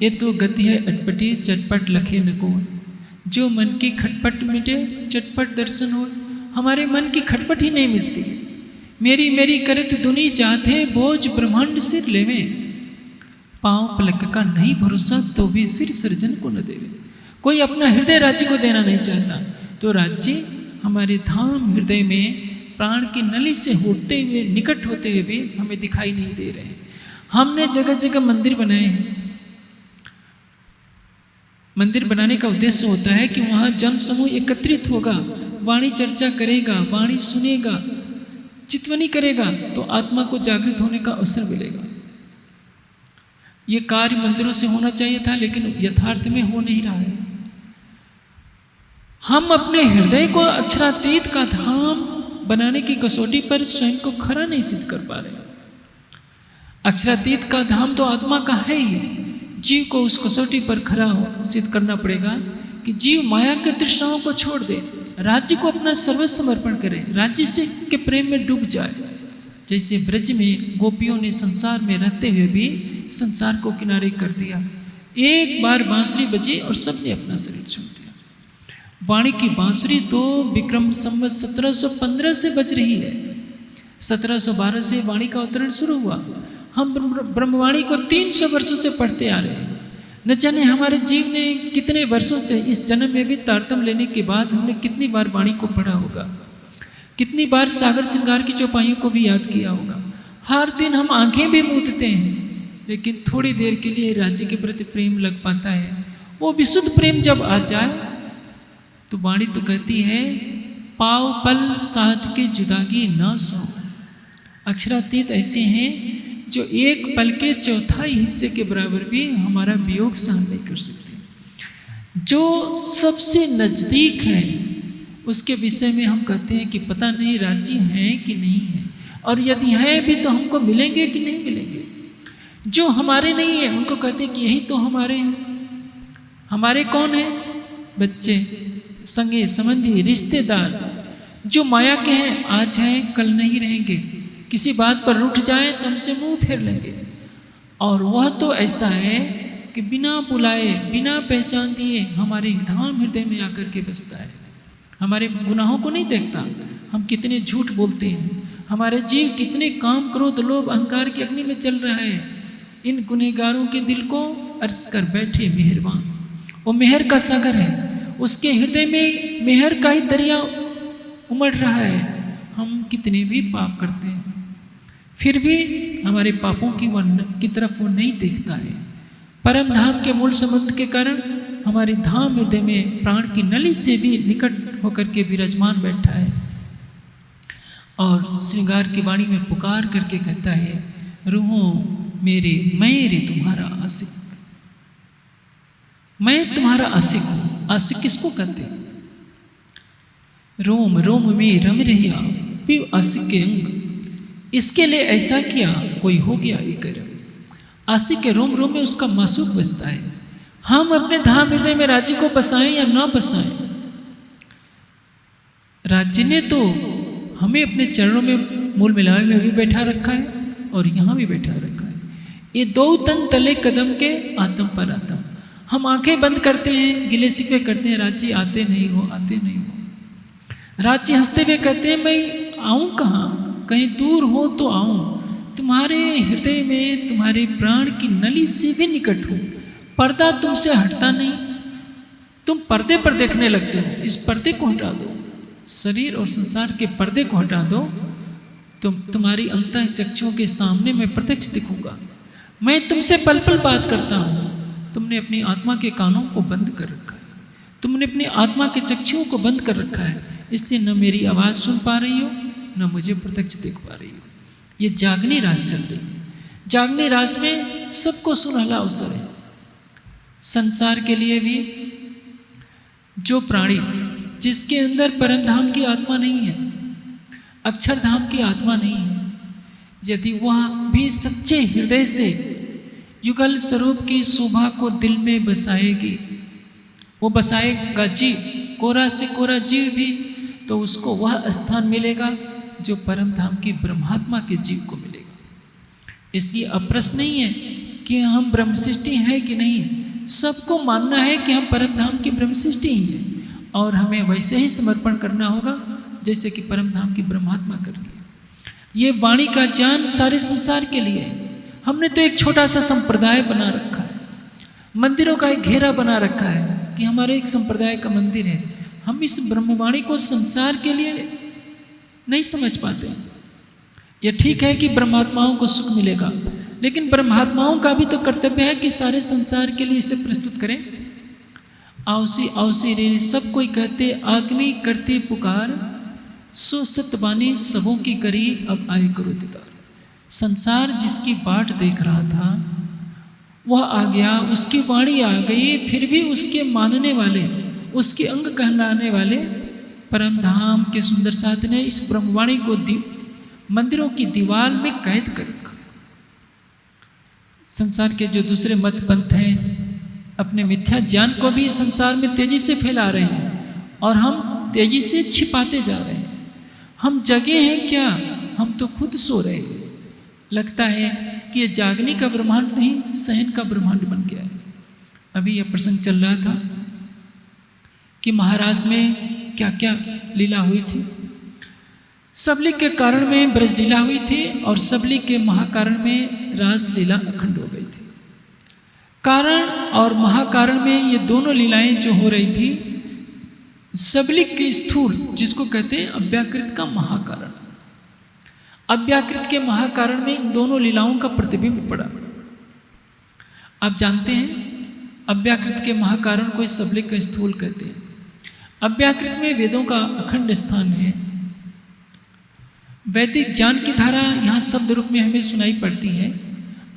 ये तो गति है अटपटी, चटपट लखे न को। जो मन की खटपट मिटे, चटपट दर्शन हो। हमारे मन की खटपट ही नहीं मिटती। मेरी मेरी करत दुनी जाते, बोझ ब्रह्मांड सिर लेवे। पांव पलक का नहीं भरोसा, तो भी सिर सर्जन को न देवे। कोई अपना हृदय राज्य को देना नहीं चाहता, तो राज्य हमारे धाम हृदय में प्राण की नली से होते हुए, निकट होते हुए भी हमें दिखाई नहीं दे रहे हैं। हमने जगह जगह मंदिर बनाए हैं। मंदिर बनाने का उद्देश्य होता है कि वहाँ जन समूह एकत्रित होगा, वाणी चर्चा करेगा, वाणी सुनेगा, चितवनी करेगा, तो आत्मा को जागृत होने का अवसर मिलेगा। ये कार्य मंदिरों से होना चाहिए था, लेकिन यथार्थ में हो नहीं रहा है। हम अपने हृदय को अक्षरातीत का धाम बनाने की कसौटी पर स्वयं को खरा नहीं सिद्ध कर पा रहे। अक्षरातीत का धाम तो आत्मा का है ही। जीव को उस कसौटी पर खरा सिद्ध करना पड़ेगा कि जीव माया के तृष्णाओं को छोड़ दे, राज्य को अपना सर्वस्व समर्पण करे, राज्य से के प्रेम में डूब जाए। जैसे ब्रज में गोपियों ने संसार में रहते हुए भी संसार को किनारे कर दिया। एक बार बांसुरी बजी और सबने अपना शरीर छोड़ दिया। वाणी की बांसुरी तो विक्रम संवत 1715 से बज रही है। 1712 से वाणी का अवतरण शुरू हुआ। हम ब्रह्मवाणी को 300 वर्षों से पढ़ते आ रहे हैं। न जाने हमारे जीव ने कितने वर्षों से, इस जन्म में भी तारतम्य लेने के बाद हमने कितनी बार वाणी को पढ़ा होगा, कितनी बार सागर श्रृंगार की चौपाइयों को भी याद किया होगा। हर दिन हम आंखें भी मूंदते हैं, लेकिन थोड़ी देर के लिए राज्य के प्रति प्रेम लग पाता है। वो विशुद्ध प्रेम जब आ जाए तो वाणी तो कहती है, पाव पल साथ की जुदागी न सो। अक्षरातीत ऐसे हैं जो एक पल के चौथाई हिस्से के बराबर भी हमारा वियोग सहन नहीं कर सकते। जो सबसे नज़दीक है उसके विषय में हम कहते हैं कि पता नहीं राजी हैं कि नहीं है, और यदि हैं भी तो हमको मिलेंगे कि नहीं मिलेंगे। जो हमारे नहीं है उनको कहते हैं कि यही तो हमारे हैं। हमारे कौन है? बच्चे, संगे संबंधी, रिश्तेदार, जो माया के हैं, आज हैं कल नहीं रहेंगे। किसी बात पर रूठ जाए तो हमसे मुंह फेर लेंगे। और वह तो ऐसा है कि बिना बुलाए, बिना पहचान दिए हमारे धाम हृदय में आकर के बसता है। हमारे गुनाहों को नहीं देखता, हम कितने झूठ बोलते हैं, हमारे जीव कितने काम, क्रोध, लोभ, अहंकार की अग्नि में चल रहा है। इन गुनहगारों के दिल को अर्ज कर बैठे मेहरबान। वो मेहर का सागर है, उसके हृदय में मेहर का ही दरिया उमड़ रहा है। हम कितने भी पाप करते हैं, फिर भी हमारे पापों की तरफ वो नहीं देखता है। परम धाम के मूल संबंध के कारण हमारे धाम हृदय में प्राण की नली से भी निकट होकर के विराजमान बैठा है, और श्रृंगार की वाणी में पुकार करके कहता है, रूहों मेरे, मैं रे तुम्हारा आशिक, मैं तुम्हारा आशिक हूँ। आशिक किसको कहते हैं? रोम रोम में रम रहिया पीव आशिक के अंग, इसके लिए ऐसा किया कोई हो गया एक रंग। आशिक के रोम रोम में उसका मासूक बसता है। हम अपने धाम हृदय में राज्य को बसाएं या ना बसाएं, राज्य ने तो हमें अपने चरणों में मूल मिलावे में भी बैठा रखा है और यहाँ भी बैठा रखा है। ये दो तन तले कदम के आत्म पर आत्म। हम आंखें बंद करते हैं, गिले शिकवे करते हैं, राज्य आते नहीं हो, आते नहीं हो। राज्य हंसते हुए कहते हैं, मैं आऊँ कहाँ, कहीं दूर हो तो आऊँ, तुम्हारे हृदय में, तुम्हारे प्राण की नली से भी निकट हो। पर्दा तुमसे हटता नहीं, तुम पर्दे पर देखने लगते हो। इस पर्दे को हटा दो, शरीर और संसार के पर्दे को हटा दो, तुम्हारी अंतः चक्षुओं के सामने मैं प्रत्यक्ष दिखूंगा। मैं तुमसे पल पल बात करता हूँ। तुमने अपनी आत्मा के कानों को बंद कर रखा है, तुमने अपनी आत्मा के चक्षुओं को बंद कर रखा है, इसलिए न मेरी आवाज़ सुन पा रही हो, न मुझे प्रत्यक्ष देख पा रही हो। ये जागनी रास चल रही है। जागनी रास में सबको सुनहला अवसर है। संसार के लिए भी जो प्राणी जिसके अंदर परम धाम की आत्मा नहीं है, अक्षरधाम की आत्मा नहीं है, यदि वह भी सच्चे हृदय से युगल स्वरूप की शोभा को दिल में बसाएगी, वो बसाएगा जीव, कोरा से कोरा जीव भी, तो उसको वह स्थान मिलेगा जो परम धाम की ब्रह्मात्मा के जीव को मिलेगा। इसलिए अब प्रश्न नहीं है कि हम ब्रह्म सृष्टि हैं कि नहीं, सबको मानना है कि हम परम धाम की ब्रह्म सृष्टि ही हैं, और हमें वैसे ही समर्पण करना होगा जैसे कि परम धाम की ब्रह्मात्मा कर रही है। ये वाणी का ज्ञान सारे संसार के लिए है। हमने तो एक छोटा सा संप्रदाय बना रखा है, मंदिरों का एक घेरा बना रखा है कि हमारे एक संप्रदाय का मंदिर है। हम इस ब्रह्मवाणी को संसार के लिए नहीं समझ पाते। यह ठीक है कि ब्रह्मात्माओं को सुख मिलेगा, लेकिन ब्रह्मात्माओं का भी तो कर्तव्य है कि सारे संसार के लिए इसे प्रस्तुत करें। आओसी आओसी रे सब कोई कहते, आग्नि करते पुकार, सो सतबानी सबों की करी, अब आए करो दीदार। संसार जिसकी बाट देख रहा था वह आ गया, उसकी वाणी आ गई, फिर भी उसके मानने वाले, उसके अंग कहलाने वाले परम धाम के सुंदर साथ ने इस ब्रह्मवाणी को मंदिरों की दीवार में कैद कर रखा। संसार के जो दूसरे मत पंथ हैं अपने मिथ्या ज्ञान को भी संसार में तेजी से फैला रहे हैं और हम तेजी से छिपाते जा रहे हैं। हम जगे हैं क्या? हम तो खुद सो रहे हैं। लगता है कि ये जागने का ब्रह्मांड नहीं, शयन का ब्रह्मांड बन गया है। अभी यह प्रसंग चल रहा था कि महाराज में क्या क्या लीला हुई थी। सबली के कारण में ब्रज लीला हुई थी और सबली के महाकारण में रास लीला अखंड हो गई थी। कारण और महाकारण में ये दोनों लीलाएं जो हो रही थी, सबली के स्थूल जिसको कहते हैं अव्याकृत का महाकारण, अव्याकृत के महाकारण में इन दोनों लीलाओं का प्रतिबिंब पड़ा। आप जानते हैं अव्याकृत के महाकारण को सबली का स्थूल कहते हैं। अव्याकृत में वेदों का अखंड स्थान है। वैदिक ज्ञान की धारा यहाँ शब्द रूप में हमें सुनाई पड़ती है।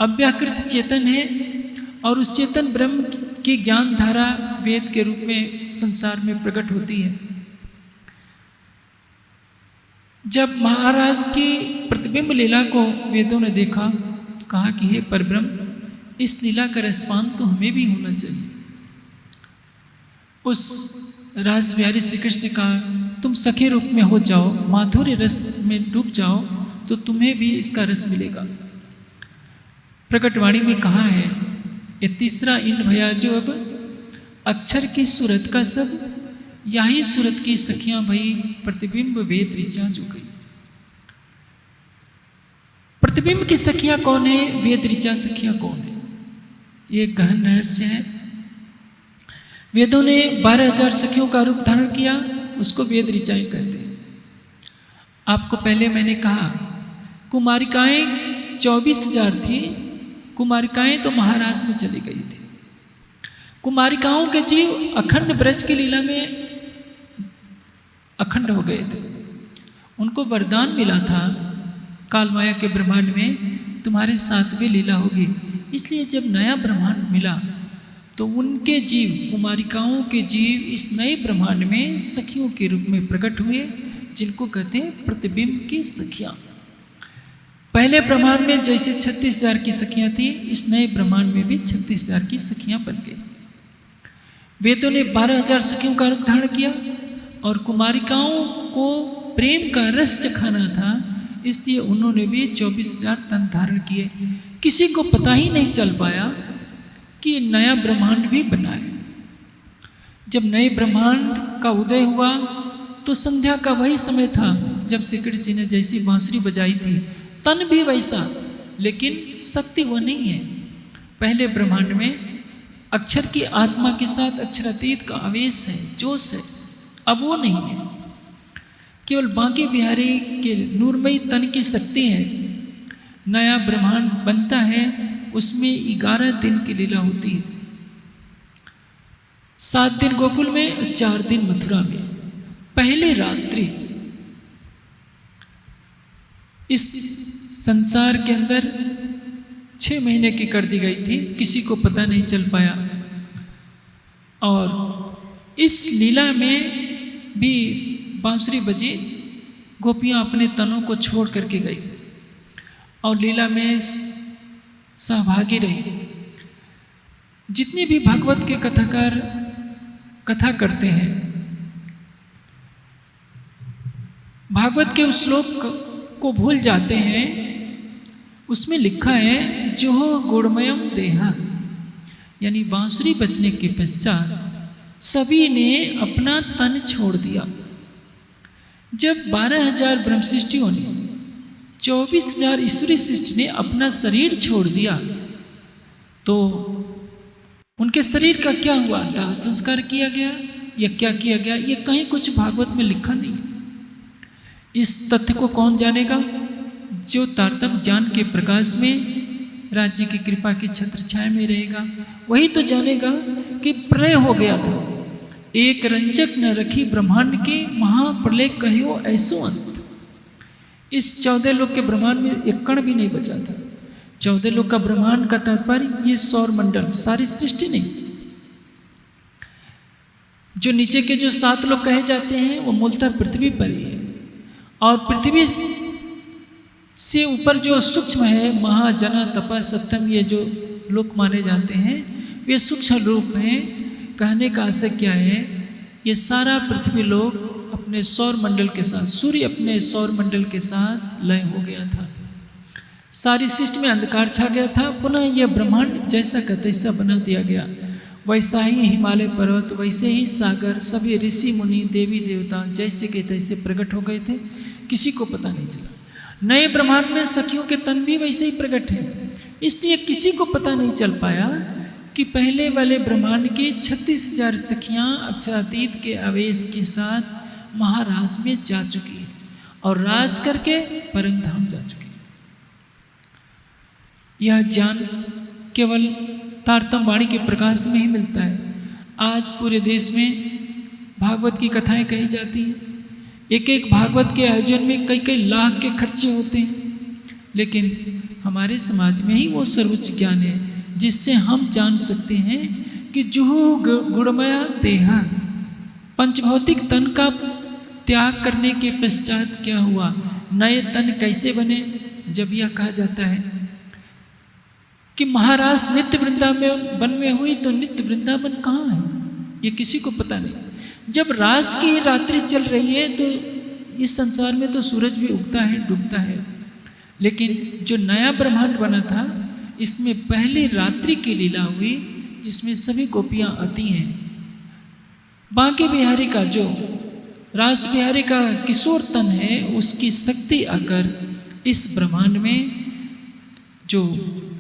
अव्याकृत चेतन है और उस चेतन ब्रह्म की ज्ञान धारा वेद के रूप में संसार में प्रकट होती है। जब महाराज की प्रतिबिंब लीला को वेदों ने देखा तो कहा कि हे परब्रह्म, इस लीला का रसपान तो हमें भी होना चाहिए। उस रास बिहारी श्री कृष्ण ने कहा, तुम सखे रूप में हो जाओ, माधुर्य रस में डूब जाओ तो तुम्हें भी इसका रस मिलेगा। प्रकटवाणी में कहा है, ये तीसरा इंड भया जो अब अक्षर की सूरत का सब, यही सूरत की सखियां भई प्रतिबिंब वेद ऋचा जो गई। प्रतिबिंब की सखियां कौन है, वेद ऋचा सखियां कौन है, ये गहन रहस्य है। वेदों ने 12,000 सखियों का रूप धारण किया, उसको वेद ऋचाएं कहते हैं। आपको पहले मैंने कहा कुमारिकाएं 24,000 थी। कुमारिकाएं तो महाराज में चली गई थी। कुमारिकाओं के जीव अखंड ब्रज की लीला में अखंड हो गए थे। उनको वरदान मिला था कालमाया के ब्रह्मांड में, तुम्हारे साथ भी लीला होगी। इसलिए जब नया ब्रह्मांड मिला तो उनके जीव, कुमारिकाओं के जीव इस नए ब्रह्मांड में सखियों के रूप में प्रकट हुए, जिनको कहते हैं प्रतिबिंब की सखियां। पहले ब्रह्मांड में जैसे 36,000 की सखियां थी, इस नए ब्रह्मांड में भी 36,000 की सखियां बन गई। वेदों ने 12,000 सखियों का रूप धारण किया और कुमारिकाओं को प्रेम का रस चखाना था, इसलिए उन्होंने भी 24,000 तन धारण किए। किसी को पता ही नहीं चल पाया कि नया ब्रह्मांड भी बना है। जब नए ब्रह्मांड का उदय हुआ तो संध्या का वही समय था जब श्री कृष्ण जी ने जैसी बांसुरी बजाई थी, तन भी वैसा, लेकिन शक्ति वो नहीं है। पहले ब्रह्मांड में अक्षर की आत्मा के साथ अक्षरातीत का आवेश है, जोश है, अब वो नहीं है। केवल बांके बिहारी के नूरमयी तन की शक्ति है। नया ब्रह्मांड बनता है, उसमें 11 दिन की लीला होती है। 7 दिन गोकुल में, 4 दिन मथुरा में। पहली रात्रि इस संसार के अंदर 6 महीने की कर दी गई थी, किसी को पता नहीं चल पाया। और इस लीला में भी बांसुरी बजी, गोपियां अपने तनों को छोड़ करके गई और लीला में सहभागी रही। जितने भी भागवत के कथाकार कथा करते हैं, भागवत के उस श्लोक को भूल जाते हैं। उसमें लिखा है जो गुणमयम देहा, यानी बांसुरी बजने के पश्चात सभी ने अपना तन छोड़ दिया। जब 12,000 ब्रह्मशिष्टियों ने, 24,000 ईश्वरी शिष्ट ने अपना शरीर छोड़ दिया तो उनके शरीर का क्या हुआ, दाह संस्कार किया गया या क्या किया गया, ये कहीं कुछ भागवत में लिखा नहीं है। इस तथ्य को कौन जानेगा? जो तारतम्य ज्ञान के प्रकाश में राज्य की कृपा की छत्र छाया में रहेगा, वही तो जानेगा कि प्रलय हो गया था। एक रंजक न रखी ब्रह्मांड के महाप्रलय कहो ऐसो अंत। इस 14 लोक के ब्रह्मांड में एक कण भी नहीं बचा था। 14 लोक का ब्रह्मांड का तात्पर्य ये सौर मंडल, सारी सृष्टि नहीं। जो नीचे के जो 7 लोक कहे जाते हैं वो मूलतः पृथ्वी पर ही है, और पृथ्वी से ऊपर जो सूक्ष्म है, महाजना तपा सप्तम, ये जो लोक माने जाते हैं वे सूक्ष्म रूप हैं। कहने का आशय क्या है, ये सारा पृथ्वी लोक अपने सौर मंडल के साथ, सूर्य अपने सौर मंडल के साथ लय हो गया था। सारी सृष्टि में अंधकार छा गया था। पुनः यह ब्रह्मांड जैसा का तैसा बना दिया गया। वैसा ही हिमालय पर्वत, वैसे ही सागर, सभी ऋषि मुनि देवी देवता जैसे के तैसे प्रकट हो गए थे, किसी को पता नहीं चला। नए ब्रह्मांड में सखियों के तन भी वैसे ही प्रकट हैं, इसलिए किसी को पता नहीं चल पाया कि पहले वाले ब्रह्मांड की 36,000 सखियाँ अक्षरातीत के आवेश के साथ महारास में जा चुकी है और रास करके परम धाम जा चुकी है। यह ज्ञान केवल तारतम वाणी के प्रकाश में ही मिलता है। आज पूरे देश में भागवत की कथाएं कही जाती हैं। एक एक भागवत के आयोजन में कई कई लाख के खर्चे होते हैं, लेकिन हमारे समाज में ही वो सर्वोच्च ज्ञान है जिससे हम जान सकते हैं कि जुहू गुणमया देहा, पंचभौतिक तन का त्याग करने के पश्चात क्या हुआ, नए तन कैसे बने। जब यह कहा जाता है कि महाराज नित्य वृंदावन में हुई, तो नित्य वृंदावन कहाँ है ये किसी को पता नहीं। जब रास की रात्रि चल रही है तो इस संसार में तो सूरज भी उगता है डूबता है, लेकिन जो नया ब्रह्मांड बना था इसमें पहली रात्रि की लीला हुई जिसमें सभी गोपियाँ आती हैं। बांके बिहारी का जो रास बिहारी का किशोर तन है उसकी शक्ति आकर इस ब्रह्मांड में जो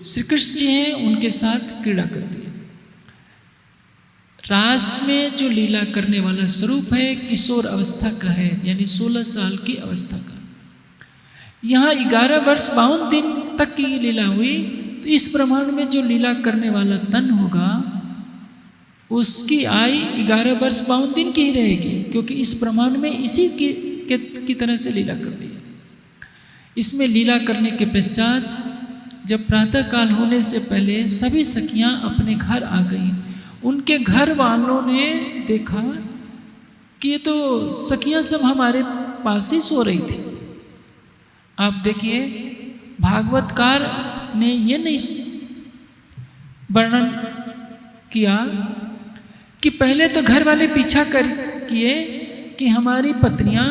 श्री कृष्ण जी हैं उनके साथ क्रीड़ा करती है। रास में जो लीला करने वाला स्वरूप है किशोर अवस्था का है, यानी 16 साल की अवस्था का। यहाँ 11 वर्ष 52 दिन तक की लीला हुई, तो इस ब्रह्मांड में जो लीला करने वाला तन होगा उसकी आयु 11 वर्ष 52 दिन की ही रहेगी, क्योंकि इस ब्रह्मांड में इसी की तरह से लीला कर रही है। इसमें लीला करने के पश्चात जब प्रातः काल होने से पहले सभी सखियां अपने घर आ गईं, उनके घर वालों ने देखा कि ये तो सखियां सब हमारे पास ही सो रही थी। आप देखिए भागवतकार ने ये नहीं वर्णन किया कि पहले तो घर वाले पीछा किए कि हमारी पत्नियां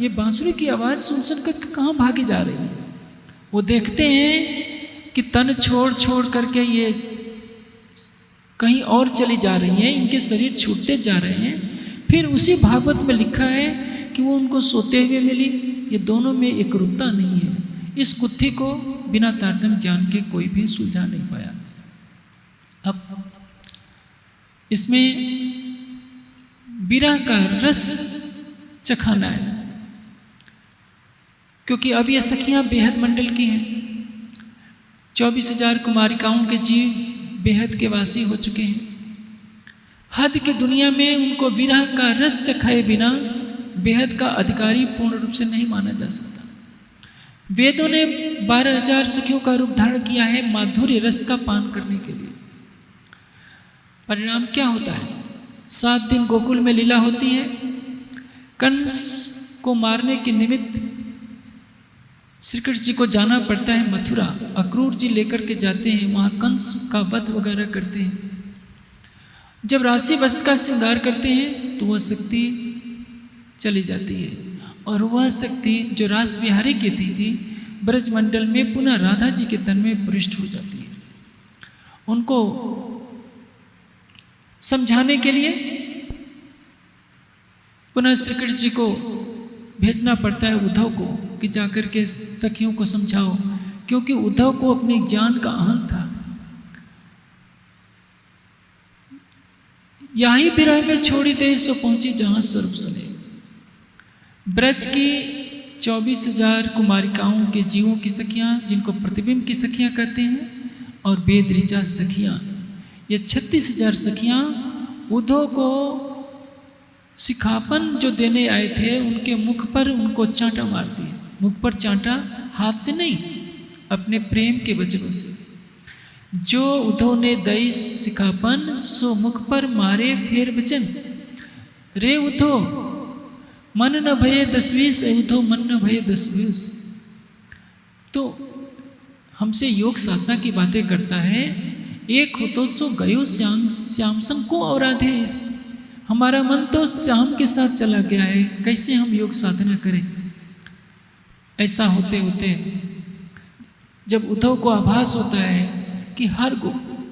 ये बांसुरी की आवाज़ सुन कर कहाँ भागी जा रही हैं। वो देखते हैं कि तन छोड़ छोड़ करके ये कहीं और चली जा रही हैं, इनके शरीर छूटते जा रहे हैं। फिर उसी भागवत में लिखा है कि वो उनको सोते हुए मिली। ये दोनों में एक रूपता नहीं है। इस गुत्थी को बिना तारतम्य ज्ञान के कोई भी सुलझा नहीं पाया। अब इसमें विरह का रस चखाना है, क्योंकि अब ये सखियां बेहद मंडल की हैं। 24,000 कुमारिकाओं के जीव बेहद के वासी हो चुके हैं। हद की दुनिया में उनको विरह का रस चखाए बिना बेहद का अधिकारी पूर्ण रूप से नहीं माना जा सकता। वेदों ने 12,000 सखियों का रूप धारण किया है माधुर्य रस का पान करने के लिए। परिणाम क्या होता है? 7 दिन गोकुल में लीला होती है। कंस को मारने के निमित्त श्री कृष्ण जी को जाना पड़ता है मथुरा। अक्रूर जी लेकर के जाते हैं, वहाँ कंस का वध वगैरह करते हैं। जब राशि वस्त्र का श्रृंगार करते हैं तो वह शक्ति चली जाती है, और वह शक्ति जो रास बिहारी की थी ब्रजमंडल में पुनः राधा जी के तन में प्रविष्ट हो जाती है। उनको समझाने के लिए पुनः श्री कृष्ण जी को भेजना पड़ता है उद्धव को कि जाकर के सखियों को समझाओ, क्योंकि उद्धव को अपने ज्ञान का अहंग था। यही विरह में छोड़ी दे सो पहुंची जहां सर्व सुने। ब्रज की 24,000 कुमारिकाओं के जीवों की सखियां, जिनको प्रतिबिंब की सखियां कहते हैं, और वेद ऋचा सखियां, ये 36,000 सखियां उद्धव को सिखापन जो देने आए थे उनके मुख पर उनको चांटा मारती है। मुख पर चांटा, हाथ से नहीं, अपने प्रेम के वचनों से। जो उद्धव ने दई सिखापन सो मुख पर मारे फेर वचन। रे उद्धव मन न भये 10-20, उद्धव मन न भये 10-20। तो हमसे योग साधना की बातें करता है। एक हो तो सो गयो श्याम संग को औराधे इस हमारा मन तो श्याम के साथ चला गया है, कैसे हम योग साधना करें। ऐसा होते होते जब उद्धव को आभास होता है कि हर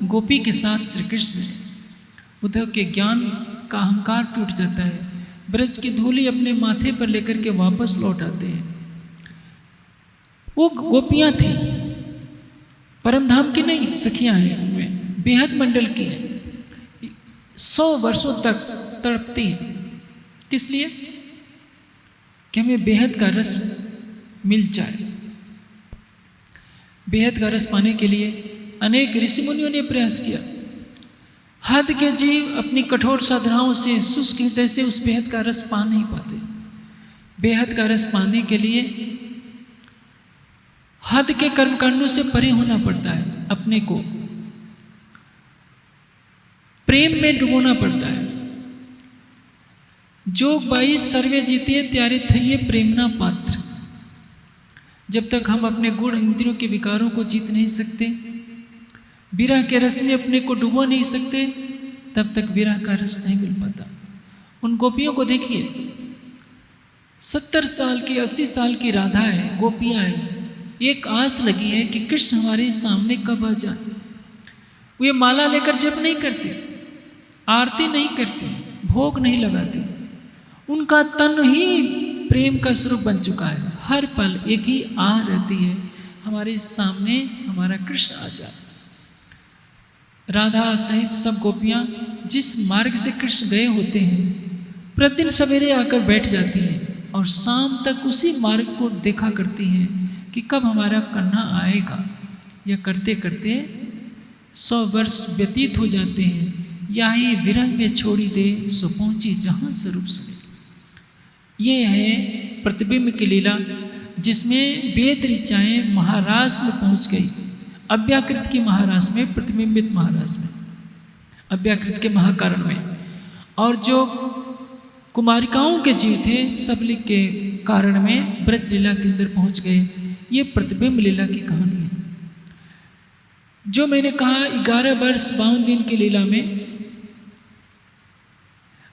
गोपी के साथ श्री कृष्ण है, उद्धव के ज्ञान का अहंकार टूट जाता है। ब्रज की धूली अपने माथे पर लेकर के वापस लौट आते हैं। वो गोपियां थी, परमधाम की नहीं, सखियां हैं, उनमें बेहद मंडल की हैं, 100 वर्षों तक तड़पती हैं। किस लिए? कि हमें बेहद का रस मिल जाए। बेहद का रस पाने के लिए अनेक ऋषि मुनियों ने प्रयास किया। हद के जीव अपनी कठोर साधनाओं से, शुष्क हृदय से उस बेहद का रस पा नहीं पाते। बेहद का रस पाने के लिए हद के कर्मकांडों से परे होना पड़ता है, अपने को प्रेम में डुबोना पड़ता है। जोग बाई सर्वे जीतिए त्यारे थइए प्रेमना पात्र। जब तक हम अपने गुण इंद्रियों के विकारों को जीत नहीं सकते, विरह के रस में अपने को डुबो नहीं सकते, तब तक विरह का रस नहीं मिल पाता। उन गोपियों को देखिए, 70 साल की 80 साल की राधा है, गोपियां हैं, एक आस लगी है कि कृष्ण हमारे सामने कब आ जाए। वे माला लेकर जप नहीं करते, आरती नहीं करते, भोग नहीं लगाते। उनका तन ही प्रेम का स्वरूप बन चुका है। हर पल एक ही आह रहती है, हमारे सामने हमारा कृष्ण आ जाए। राधा सहित सब गोपियां जिस मार्ग से कृष्ण गए होते हैं, प्रतिदिन सवेरे आकर बैठ जाती हैं और शाम तक उसी मार्ग को देखा करती हैं कि कब हमारा कन्हा आएगा। यह करते करते 100 वर्ष व्यतीत हो जाते हैं। यही विरह में छोड़ी दे सो पहुंची जहां स्वरूप समेत। ये है प्रतिबिंब की लीला, जिसमें वेद ऋचाएं महारास में पहुंच गई। अव्याकृत की महारास में, प्रतिबिंबित महारास में, अव्याकृत के महाकारण में। और जो कुमारिकाओं के जीव थे, सबलिक के कारण में ब्रज लीला के अंदर पहुंच गए। ये प्रतिबिंब लीला की कहानी है। जो मैंने कहा 11 वर्ष 52 दिन की लीला में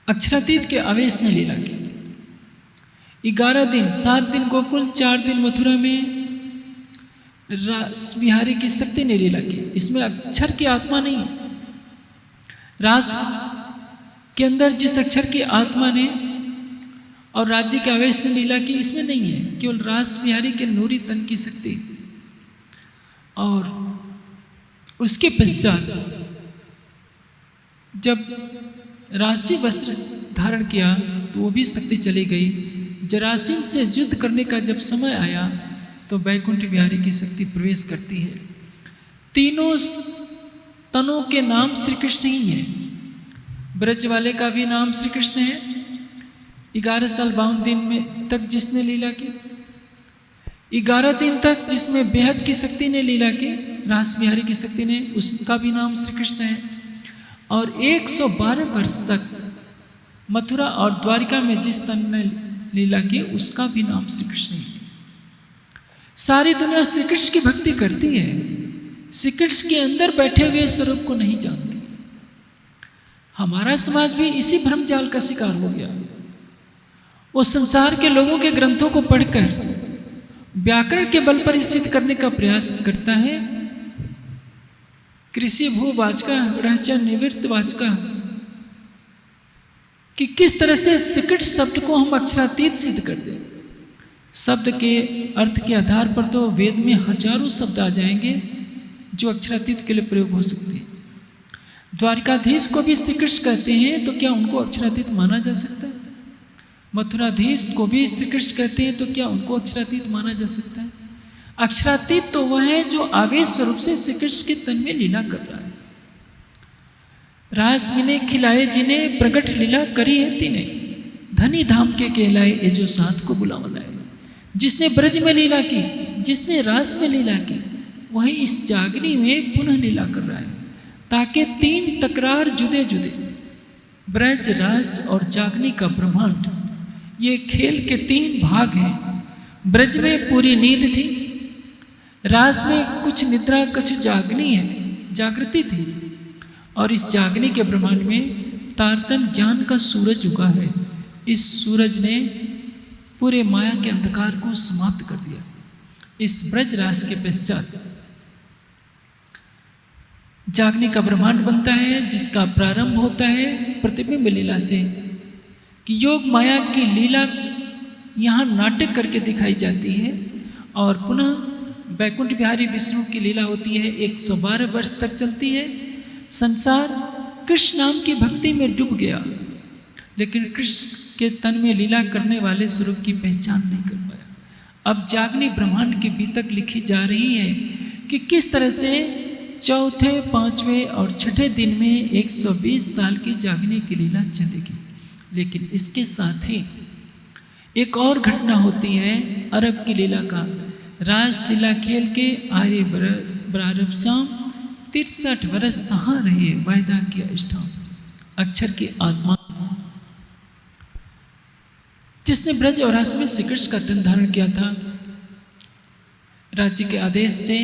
अक्षरातीत के आवेश ने लीला की। 11 दिन, 7 दिन गोकुल, 4 दिन मथुरा में रास बिहारी की शक्ति ने लीला की। इसमें अक्षर की आत्मा नहीं है। रास के अंदर जिस अक्षर की आत्मा ने और राज्य के आवेश ने लीला की, इसमें नहीं है। केवल रास बिहारी के नूरी तन की शक्ति। और उसके पश्चात जब राशि वस्त्र धारण किया तो वो भी शक्ति चली गई। जरासीन से युद्ध करने का जब समय आया तो बैकुंठ बिहारी की शक्ति प्रवेश करती है। तीनों तनों के नाम श्री कृष्ण ही है। ब्रज वाले का भी नाम श्री कृष्ण है। 11 साल 52 दिन में तक जिसने लीला की, 11 दिन तक जिसमें बेहद की शक्ति ने लीला की, रास बिहारी की शक्ति ने, उसका भी नाम श्री कृष्ण है। और 112 वर्ष तक मथुरा और द्वारिका में जिस तन ने लीला की, उसका भी नाम श्री कृष्ण है। सारी दुनिया श्री कृष्ण की भक्ति करती है, श्री कृष्ण के अंदर बैठे हुए स्वरूप को नहीं जानती। हमारा समाज भी इसी भ्रमजाल का शिकार हो गया। वो संसार के लोगों के ग्रंथों को पढ़कर व्याकरण के बल पर सिद्ध करने का प्रयास करता है। कृषि भूवाचका रहस्य निवृत्त वाचका, कि किस तरह से श्रीकृष्ण शब्द को हम अक्षरातीत सिद्ध कर दें। शब्द के अर्थ के आधार पर तो वेद में हजारों शब्द आ जाएंगे जो अक्षरातीत के लिए प्रयोग हो सकते हैं। द्वारिकाधीश को भी श्रीकृष्ण कहते हैं, तो क्या उनको अक्षरातीत माना जा सकता है? मथुराधीश को भी श्रीकृष्ण कहते हैं, तो क्या उनको अक्षरातीत माना जा सकता है? अक्षरातीत तो वह है जो आवेश स्वरूप से श्रीकृष्ण के तन में लीला कर रहा है। रास मिने खिलाए जिन्हें प्रगट लीला करी है तिने, धनी धाम के कहलाए ये जो साथ को बुला मनाए। जिसने ब्रज में लीला की, जिसने रास में लीला की, वही इस जागनी में पुनः लीला कर रहा है। ताकि 3 तकरार जुदे जुदे, ब्रज, रास और जागनी का ब्रह्मांड, ये खेल के 3 भाग हैं। ब्रज में पूरी नींद थी, रास में कुछ निद्रा कुछ जागनी है, जागृति थी, और इस जागनी के ब्रह्मांड में तारतम्य ज्ञान का सूरज उगा है। इस सूरज ने पूरे माया के अंधकार को समाप्त कर दिया। इस ब्रज रास के पश्चात जागने का ब्रह्मांड बनता है, जिसका प्रारंभ होता है प्रतिबिंब लीला से, कि योग माया की लीला यहाँ नाटक करके दिखाई जाती है और पुनः बैकुंठ बिहारी विष्णु की लीला होती है, 112 वर्ष तक चलती है। संसार कृष्ण नाम की भक्ति में डूब गया, लेकिन कृष्ण के तन में लीला करने वाले स्वरूप की पहचान नहीं कर पाया। अब जागनी ब्रह्मांड की बीतक लिखी जा रही है कि किस तरह से चौथे, पांचवें और छठे दिन में 120 साल की जागने की लीला चलेगी। लेकिन इसके साथ ही एक और घटना होती है अरब की लीला का। रास लीला खेल के आर्य बरारब शाम 63 वर्ष तहाँ रहे वायदा किया इष्टाम। अक्षर की आत्मा जिसने ब्रज और रस में श्री कृष्ण का तन धारण किया था, राज्य के आदेश से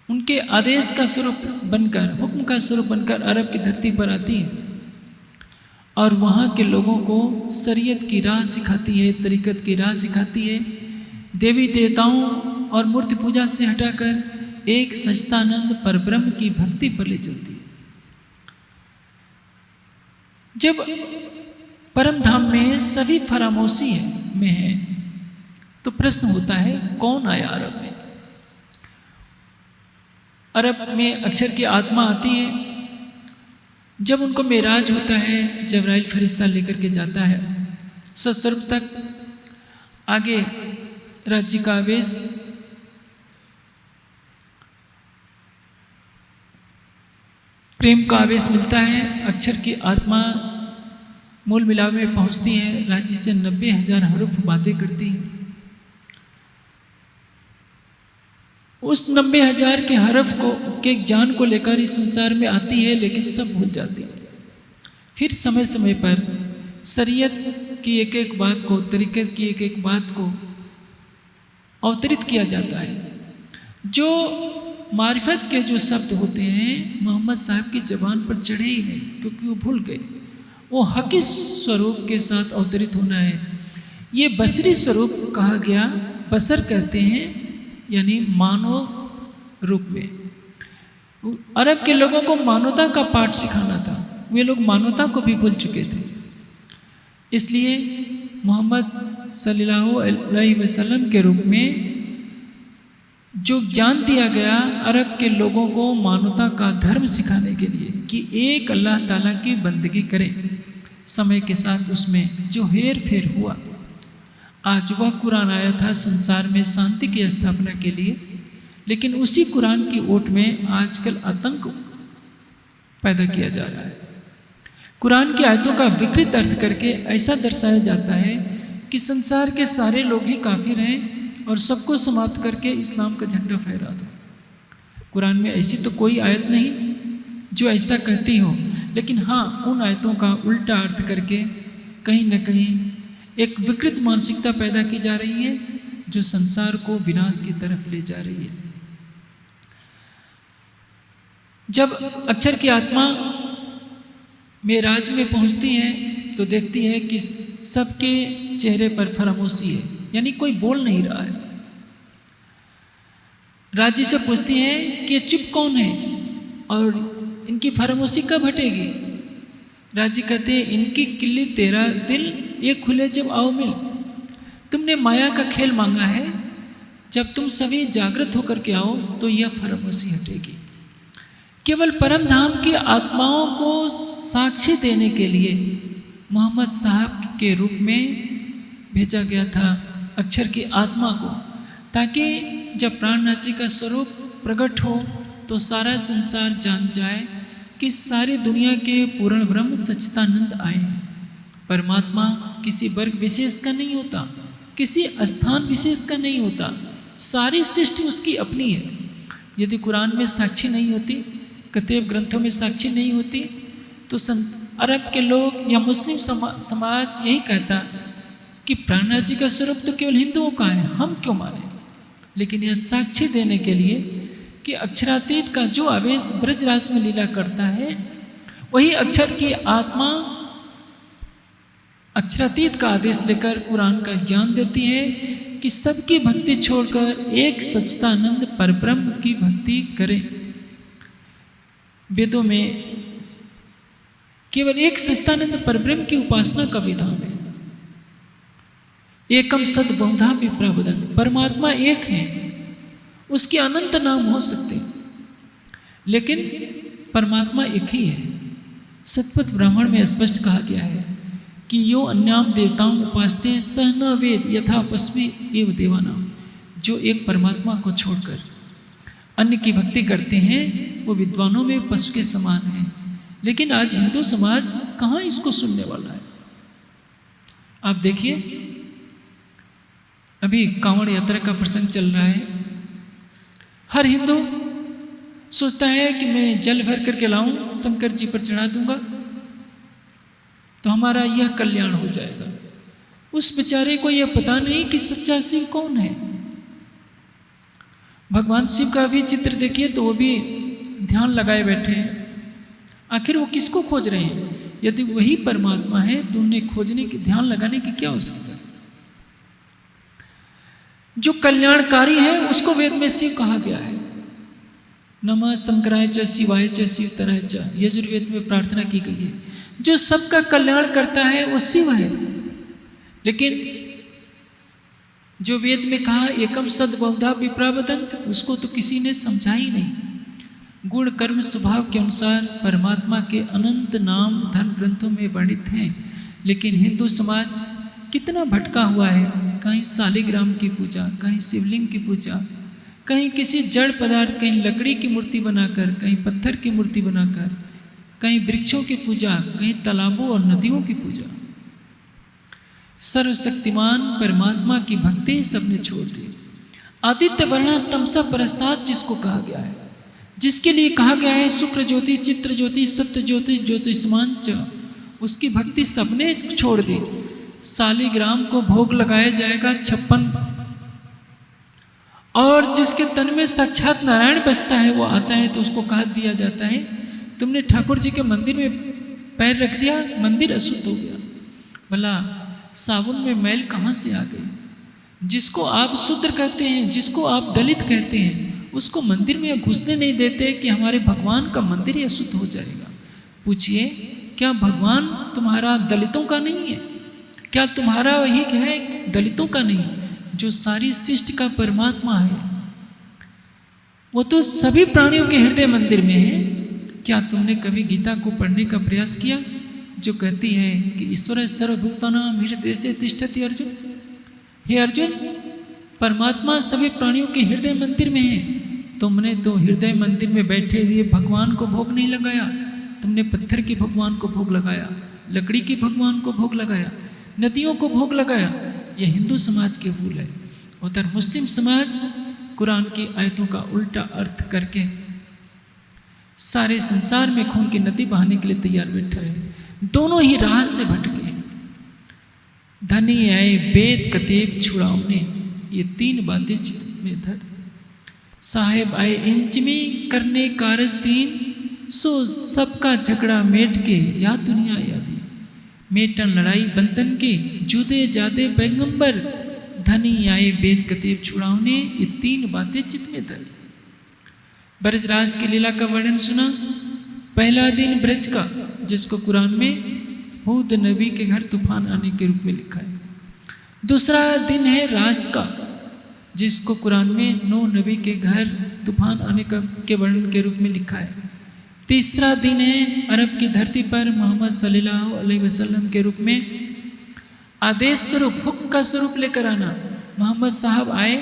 उनके आदेश का स्वरूप बनकर, हुक्म का स्वरूप बनकर अरब की धरती पर आती है और वहाँ के लोगों को शरीयत की राह सिखाती है, तरीकत की राह सिखाती है। देवी देवताओं और मूर्ति पूजा से हटाकर एक सच्चिदानंद परब्रह्म की भक्ति पर ले चलती है। जब परम धाम में सभी फरामोशी में है तो प्रश्न होता है कौन आया अरब में। अरब में अक्षर की आत्मा आती है। जब उनको मेराज होता है, जबराइल फरिश्ता लेकर के जाता है सस्वर्ग तक, आगे राज्य का आवेश प्रेम का आवेश मिलता है। अक्षर की आत्मा मूल मिलाप में पहुंचती है, राज्य से 90,000 हरूफ बातें करती है। उस 90,000 के हरफ के ज्ञान को लेकर इस संसार में आती है, लेकिन सब भूल जाती है। फिर समय समय पर शरीयत की एक एक बात को, तरीक़त की एक एक बात को अवतरित किया जाता है। जो मारिफत के जो शब्द होते हैं मोहम्मद साहब की ज़बान पर चढ़े ही नहीं, क्योंकि वो भूल गए। वो हकी स्वरूप के साथ अवतरित होना है। ये बसरी स्वरूप कहा गया, बसर कहते हैं यानी मानव रूप में। अरब के लोगों को मानवता का पाठ सिखाना था, वे लोग मानवता को भी भूल चुके थे। इसलिए मोहम्मद सल्लल्लाहु अलैहि वसल्लम के रूप में जो ज्ञान दिया गया अरब के लोगों को मानवता का धर्म सिखाने के लिए कि एक अल्लाह ताला की बंदगी करें, समय के साथ उसमें जो हेर फेर हुआ, आज वह कुरान आया था संसार में शांति की स्थापना के लिए, लेकिन उसी कुरान की ओट में आजकल आतंक पैदा किया जा रहा है। कुरान की आयतों का विकृत अर्थ करके ऐसा दर्शाया जाता है कि संसार के सारे लोग ही काफिर हैं और सबको समाप्त करके इस्लाम का झंडा फहरा दो। कुरान में ऐसी तो कोई आयत नहीं जो ऐसा कहती हो, लेकिन हाँ उन आयतों का उल्टा अर्थ करके कहीं न कहीं एक विकृत मानसिकता पैदा की जा रही है जो संसार को विनाश की तरफ ले जा रही है। जब अक्षर की आत्मा मेराज में पहुंचती है तो देखती है कि सबके चेहरे पर फरामोशी है, यानी कोई बोल नहीं रहा है। राज्य से पूछती है कि ये चुप कौन है और इनकी फरामोशी कब हटेगी। राज्य कहते हैं इनकी किल्ली तेरा दिल, ये खुले जब आओ मिल। तुमने माया का खेल मांगा है, जब तुम सभी जागृत होकर के आओ तो यह फरामोशी हटेगी। केवल परम धाम की आत्माओं को साक्षी देने के लिए मोहम्मद साहब के रूप में भेजा गया था अक्षर की आत्मा को, ताकि जब प्राणनाची का स्वरूप प्रकट हो तो सारा संसार जान जाए कि सारी दुनिया के पूर्ण ब्रह्म सच्चिदानंद आए हैं। परमात्मा किसी वर्ग विशेष का नहीं होता, किसी स्थान विशेष का नहीं होता, सारी सृष्टि उसकी अपनी है। यदि कुरान में साक्षी नहीं होती, कतेब ग्रंथों में साक्षी नहीं होती, तो अरब के लोग या मुस्लिम समाज यही कहता कि प्राणनाथ जी का स्वरूप तो केवल हिंदुओं का है, हम क्यों माने। लेकिन यह साक्षी देने के लिए कि अक्षरातीत का जो आवेश ब्रजरास में लीला करता है वही अक्षर की आत्मा अक्षरातीत का आदेश लेकर कुरान का ज्ञान देती है कि सबकी भक्ति छोड़कर एक सच्चिदानंद परब्रह्म की भक्ति करें। वेदों में केवल एक सच्चिदानंद परब्रह्म की उपासना का विधान है। एकम सद बहुधा विप्रवदन्त, परमात्मा एक है, उसके अनंत नाम हो सकते हैं, लेकिन परमात्मा एक ही है। सतपथ ब्राह्मण में स्पष्ट कहा गया है कि यो अन्याम देवताओं उपासते सह न वेद यथा पस्मे एव देवानाम, जो एक परमात्मा को छोड़कर अन्य की भक्ति करते हैं वो विद्वानों में पशु के समान है। लेकिन आज हिंदू समाज कहाँ इसको सुनने वाला है। आप देखिए, अभी कांवड़ यात्रा का प्रसंग चल रहा है। हर हिंदू सोचता है कि मैं जल भर करके लाऊं, शंकर जी पर चढ़ा दूंगा तो हमारा यह कल्याण हो जाएगा। उस बेचारे को यह पता नहीं कि सच्चा शिव कौन है। भगवान शिव का भी चित्र देखिए तो वो भी ध्यान लगाए बैठे हैं। आखिर वो किसको खोज रहे हैं? यदि वही परमात्मा है तो उन्हें खोजने की, ध्यान लगाने की क्या आवश्यकता है? जो कल्याणकारी है उसको वेद में शिव कहा गया है। नमः शंकराय च शिवाय च शिवतराय च, यजुर्वेद में प्रार्थना की गई है। जो सबका कल्याण करता है वो शिव है। लेकिन जो वेद में कहा एकम सद बहुधा विप्रवदन्त, उसको तो किसी ने समझा ही नहीं। गुण कर्म स्वभाव के अनुसार परमात्मा के अनंत नाम धर्म ग्रंथों में वर्णित हैं, लेकिन हिंदू समाज कितना भटका हुआ है। कहीं शालिग्राम की पूजा, कहीं शिवलिंग की पूजा, कहीं किसी जड़ पदार्थ, कहीं लकड़ी की मूर्ति बनाकर, कहीं पत्थर की मूर्ति बनाकर, कहीं वृक्षों की पूजा, कहीं तालाबों और नदियों की पूजा। सर्वशक्तिमान परमात्मा की भक्ति सबने छोड़ दी। आदित्य वर्णा तमसा परस्तात् जिसको कहा गया है, जिसके लिए कहा गया है शुक्र ज्योति चित्र ज्योति सत्य ज्योति ज्योतिष्मान च, उसकी भक्ति सबने छोड़ दी। शालिग्राम को भोग लगाया जाएगा 56, और जिसके तन में साक्षात नारायण बसता है वो आता है तो उसको कह दिया जाता है तुमने ठाकुर जी के मंदिर में पैर रख दिया, मंदिर अशुद्ध हो गया। भला साबुन में मैल कहाँ से आ गई? जिसको आप शूद्र कहते हैं, जिसको आप दलित कहते हैं, उसको मंदिर में घुसने नहीं देते कि हमारे भगवान का मंदिर ही अशुद्ध हो जाएगा। पूछिए, क्या भगवान तुम्हारा दलितों का नहीं है? क्या तुम्हारा वही है दलितों का नहीं? जो सारी सृष्टि का परमात्मा है वो तो सभी प्राणियों के हृदय मंदिर में है। क्या तुमने कभी गीता को पढ़ने का प्रयास किया जो कहती है कि ईश्वर सर्वभूतानां हृदये तिष्ठति अर्जुन? हे अर्जुन, परमात्मा सभी प्राणियों के हृदय मंदिर में है। तुमने तो हृदय मंदिर में बैठे हुए भगवान को भोग नहीं लगाया, तुमने पत्थर के भगवान को भोग लगाया, लकड़ी के भगवान को भोग लगाया, नदियों को भोग लगाया। यह हिंदू समाज के भूल है। उधर मुस्लिम समाज कुरान की आयतों का उल्टा अर्थ करके सारे संसार में खून की नदी बहाने के लिए तैयार बैठा है। दोनों ही राह से भटके। धनी आए वेद कतेब छुड़ाओने, ये 3 बातें चित्त में धर। साहेब आए इंच में करने कारज 3, सो सबका झगड़ा मेट के या दुनिया यादी। मेटन लड़ाई बंधन के जुदे जादे पैगंबर, धनी आए वेद कतेब छुड़ाओने, ये 3 बातें चित्त में धर। ब्रजराज की लीला का वर्णन सुना। पहला दिन ब्रज का, जिसको कुरान में हूद नबी के घर तूफान आने के रूप में लिखा है। दूसरा दिन है रास का, जिसको कुरान में नूह नबी के घर तूफान आने के वर्णन के रूप में लिखा है। तीसरा दिन है अरब की धरती पर मोहम्मद सल्लल्लाहु अलैहि वसल्लम के रूप में आदेश स्वरूप, हुक्म का स्वरूप लेकर आना। मोहम्मद साहब आए,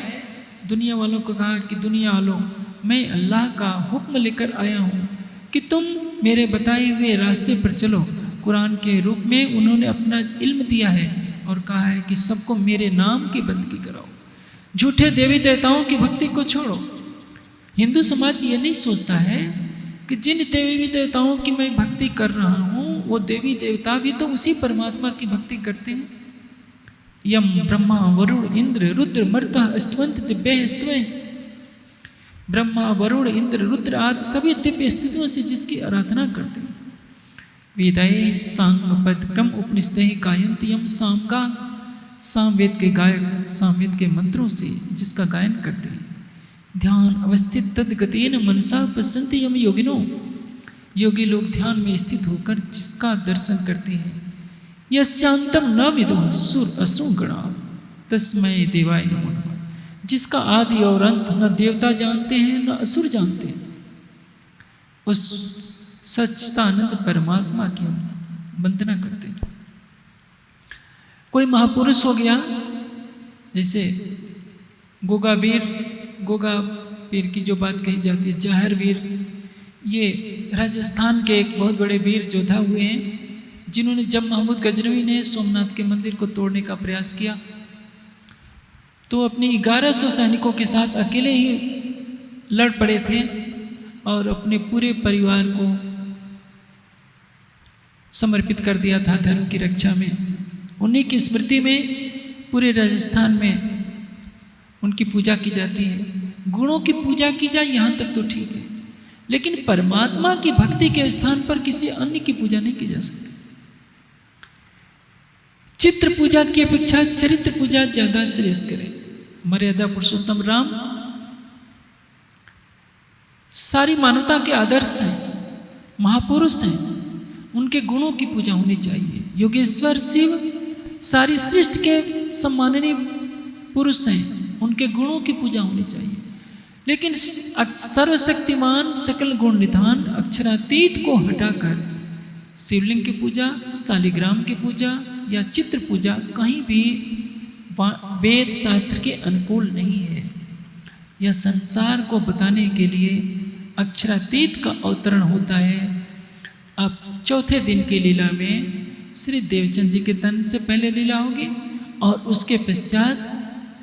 दुनिया वालों को कहा कि दुनिया वालों, मैं अल्लाह का हुक्म लेकर आया हूँ कि तुम मेरे बताए हुए रास्ते पर चलो। कुरान के रूप में उन्होंने अपना इल्म दिया है और कहा है कि सबको मेरे नाम की बंदगी कराओ, झूठे देवी देवताओं की भक्ति को छोड़ो। हिंदू समाज ये नहीं सोचता है कि जिन देवी देवताओं की मैं भक्ति कर रहा हूँ वो देवी देवता भी तो उसी परमात्मा की भक्ति करते हैं। यम ब्रह्मा वरुण इंद्र रुद्र मर्ता स्तवंत दिव्य स्तवे। ब्रह्मा वरुण इंद्र रुद्र आदि सभी दिव्य स्तुतियों से जिसकी आराधना करते हैं, वेदाय सांग पदक्रम उपनिषद गायंती यम साम का, सामवेद के गायक सामवेद के मंत्रों से जिसका गायन करते हैं। ध्यान अवस्थित तद्गतेन मनसा पश्यन्ति यम योगिनो, योगी लोग ध्यान में स्थित होकर जिसका दर्शन करते हैं। यस्यांतम न विदो सुर असुर गणा तस्मै देवाय नमो नमः, जिसका आदि और अंत न देवता जानते हैं न असुर जानते हैं, उस सच्चिदानंद परमात्मा की हम वंदना करते हैं। कोई महापुरुष हो गया, जैसे गोगा वीर की जो बात कही जाती है, जाहिर वीर, ये राजस्थान के एक बहुत बड़े वीर योद्धा हुए हैं, जिन्होंने जब महमूद गजनवी ने सोमनाथ के मंदिर को तोड़ने का प्रयास किया तो अपनी 1100 सैनिकों के साथ अकेले ही लड़ पड़े थे और अपने पूरे परिवार को समर्पित कर दिया था धर्म की रक्षा में। उन्हीं की स्मृति में पूरे राजस्थान में उनकी पूजा की जाती है। गुणों की पूजा की जाए यहाँ तक तो ठीक है, लेकिन परमात्मा की भक्ति के स्थान पर किसी अन्य की पूजा नहीं की जा सकती। चित्र पूजा की अपेक्षा चरित्र पूजा ज्यादा श्रेष्ठ करें। मर्यादा पुरुषोत्तम राम सारी मानवता के आदर्श हैं, महापुरुष हैं, उनके गुणों की पूजा होनी चाहिए। योगेश्वर शिव सारी सृष्टि के सम्माननीय पुरुष हैं, उनके गुणों की पूजा होनी चाहिए। लेकिन सर्वशक्तिमान सकल गुण निधान अक्षरातीत को हटाकर शिवलिंग की पूजा, शालिग्राम की पूजा या चित्र पूजा कहीं भी वेद शास्त्र के अनुकूल नहीं है। यह संसार को बताने के लिए अक्षरातीत का अवतरण होता है। अब चौथे दिन की लीला में श्री देवचंद जी के तन से पहले लीला होगी और उसके पश्चात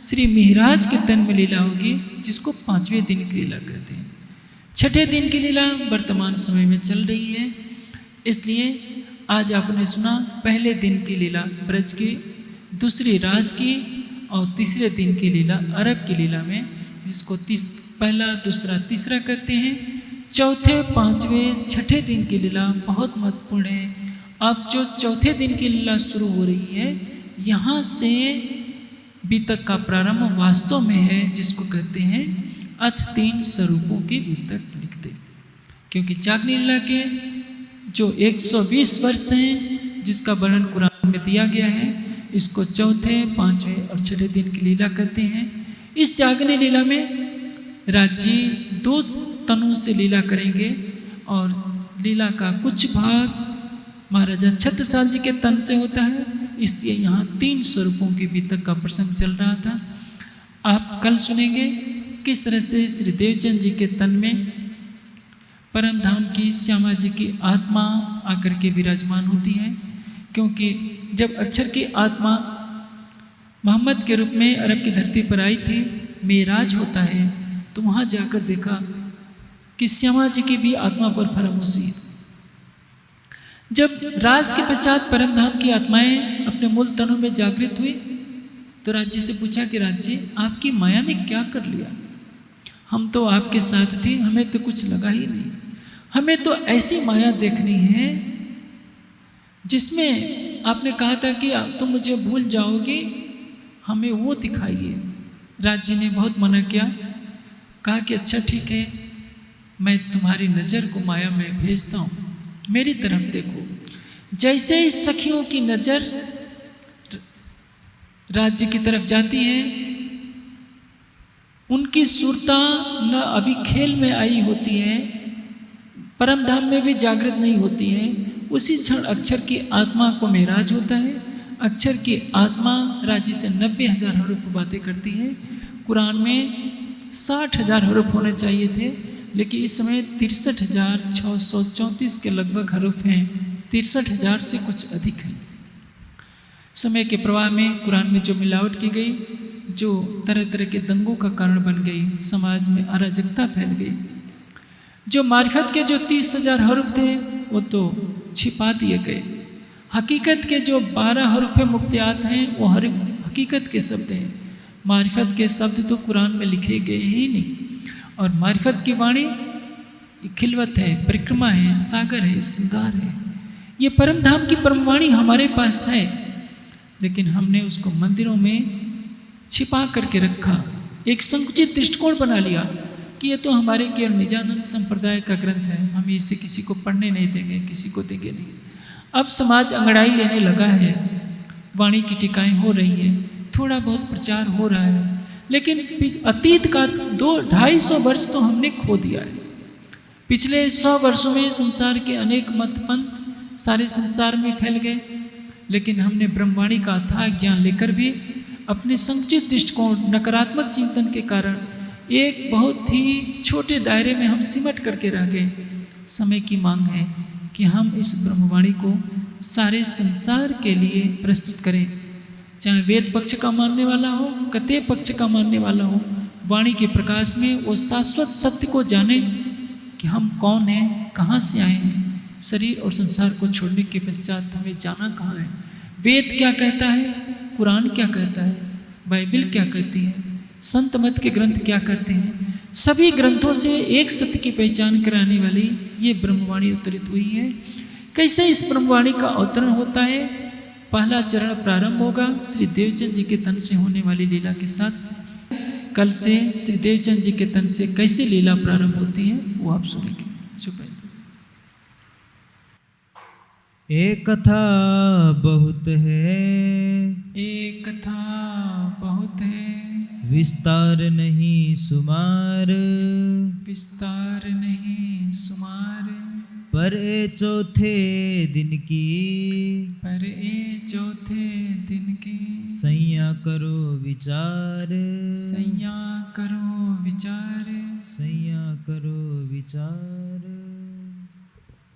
श्री मिहिराज के तन में लीला होगी, जिसको 5वें दिन की लीला कहते हैं। छठे दिन की लीला वर्तमान समय में चल रही है, इसलिए आज आपने सुना पहले दिन की लीला ब्रज की, दूसरी रास की और तीसरे दिन की लीला अरब की लीला में, जिसको पहला दूसरा तीसरा कहते हैं। चौथे पांचवें छठे दिन की लीला बहुत महत्वपूर्ण है। अब जो चौथे दिन की लीला शुरू हो रही है, यहाँ से बीतक का प्रारंभ वास्तव में है, जिसको कहते हैं अथ 3 स्वरूपों के बीतक लिखते, क्योंकि जागनी लीला के जो 120 वर्ष हैं जिसका वर्णन कुरान में दिया गया है, इसको चौथे पांचवें और छठे दिन की लीला कहते हैं। इस जागनी लीला में राज्य 2 तनों से लीला करेंगे और लीला का कुछ भाग महाराजा छत्रसाल जी के तन से होता है, इसलिए यहाँ 3 स्वरूपों के बीतक का प्रसंग चल रहा था। आप कल सुनेंगे किस तरह से श्री देवचंद जी के तन में परम धाम की श्यामा जी की आत्मा आकर के विराजमान होती है, क्योंकि जब अक्षर की आत्मा मोहम्मद के रूप में अरब की धरती पर आई थी, मेराज होता है, तो वहाँ जाकर देखा कि श्यामा जी की भी आत्मा पर फरामोशी है। जब राज के पश्चात परम धाम की आत्माएं अपने मूल तनों में जागृत हुई तो राज्य से पूछा कि राज्य आपकी माया में क्या कर लिया? हम तो आपके साथ थे, हमें तो कुछ लगा ही नहीं। हमें तो ऐसी माया देखनी है जिसमें आपने कहा था कि तुम मुझे भूल जाओगे, हमें वो दिखाइए। राज्य ने बहुत मना किया, कहा कि अच्छा ठीक है, मैं तुम्हारी नज़र को माया में भेजता हूँ, मेरी तरफ देखो। जैसे ही सखियों की नज़र राज्य की तरफ जाती है, उनकी सुरता न अभी खेल में आई होती है, परम धाम में भी जागृत नहीं होती है। उसी क्षण अक्षर की आत्मा को मेराज होता है। अक्षर की आत्मा राज्य से 90,000 हरूफ बातें करती है। कुरान में 60,000 हरूफ होने चाहिए थे, लेकिन इस समय 63,634 के लगभग हरूफ हैं। 63,000 से कुछ अधिक हैं। समय के प्रवाह में कुरान में जो मिलावट की गई, जो तरह तरह के दंगों का कारण बन गई, समाज में अराजकता फैल गई। जो मारिफत के जो 30,000 हरूफ थे वो तो छिपा दिए गए। हकीकत के जो 12 हरूफ मुक्तियात हैं वो हकीकत के शब्द हैं। मारिफत के शब्द तो कुरान में लिखे गए ही नहीं। और मारिफत की वाणी खिलवत है, परिक्रमा है, सागर है, श्रृंगार है। ये परम धाम की परमवाणी हमारे पास है, लेकिन हमने उसको मंदिरों में छिपा करके रखा, एक संकुचित दृष्टिकोण बना लिया कि ये तो हमारे केवल निजानंद संप्रदाय का ग्रंथ है, हम इसे किसी को पढ़ने नहीं देंगे, किसी को देंगे नहीं। अब समाज अंगड़ाई लेने लगा है, वाणी की टिकाएँ हो रही है, थोड़ा बहुत प्रचार हो रहा है, लेकिन अतीत का 200-250 वर्ष तो हमने खो दिया है। पिछले 100 वर्षों में संसार के अनेक मत पंथ सारे संसार में फैल गए, लेकिन हमने ब्रह्मवाणी का अथाह ज्ञान लेकर भी अपने संकुचित दृष्टिकोण, नकारात्मक चिंतन के कारण एक बहुत ही छोटे दायरे में हम सिमट करके रह गए। समय की मांग है कि हम इस ब्रह्मवाणी को सारे संसार के लिए प्रस्तुत करें, चाहे वेद पक्ष का मानने वाला हो, कते पक्ष का मानने वाला हो, वाणी के प्रकाश में वो शाश्वत सत्य को जाने कि हम कौन हैं, कहाँ से आए हैं। शरीर और संसार को छोड़ने के पश्चात हमें जाना कहाँ है। वेद क्या कहता है, कुरान क्या कहता है, बाइबल क्या कहती है, संत मत के ग्रंथ क्या कहते हैं, सभी ग्रंथों से एक सत्य की पहचान कराने वाली ये ब्रह्मवाणी अवतरित हुई है। कैसे इस ब्रह्मवाणी का अवतरण होता है? पहला चरण प्रारंभ होगा श्री देवचंद जी के तन से होने वाली लीला के साथ। कल से श्री देवचंद जी के तन से कैसे लीला प्रारंभ होती है वो आप सुनेंगे। एक कथा बहुत है, एक कथा बहुत है, विस्तार नहीं सुमार, विस्तार नहीं सुमार, पर ए चौथे दिन की, पर ए चौथे दिन की, सैया करो विचार, सैया करो विचार, सैया करो विचार।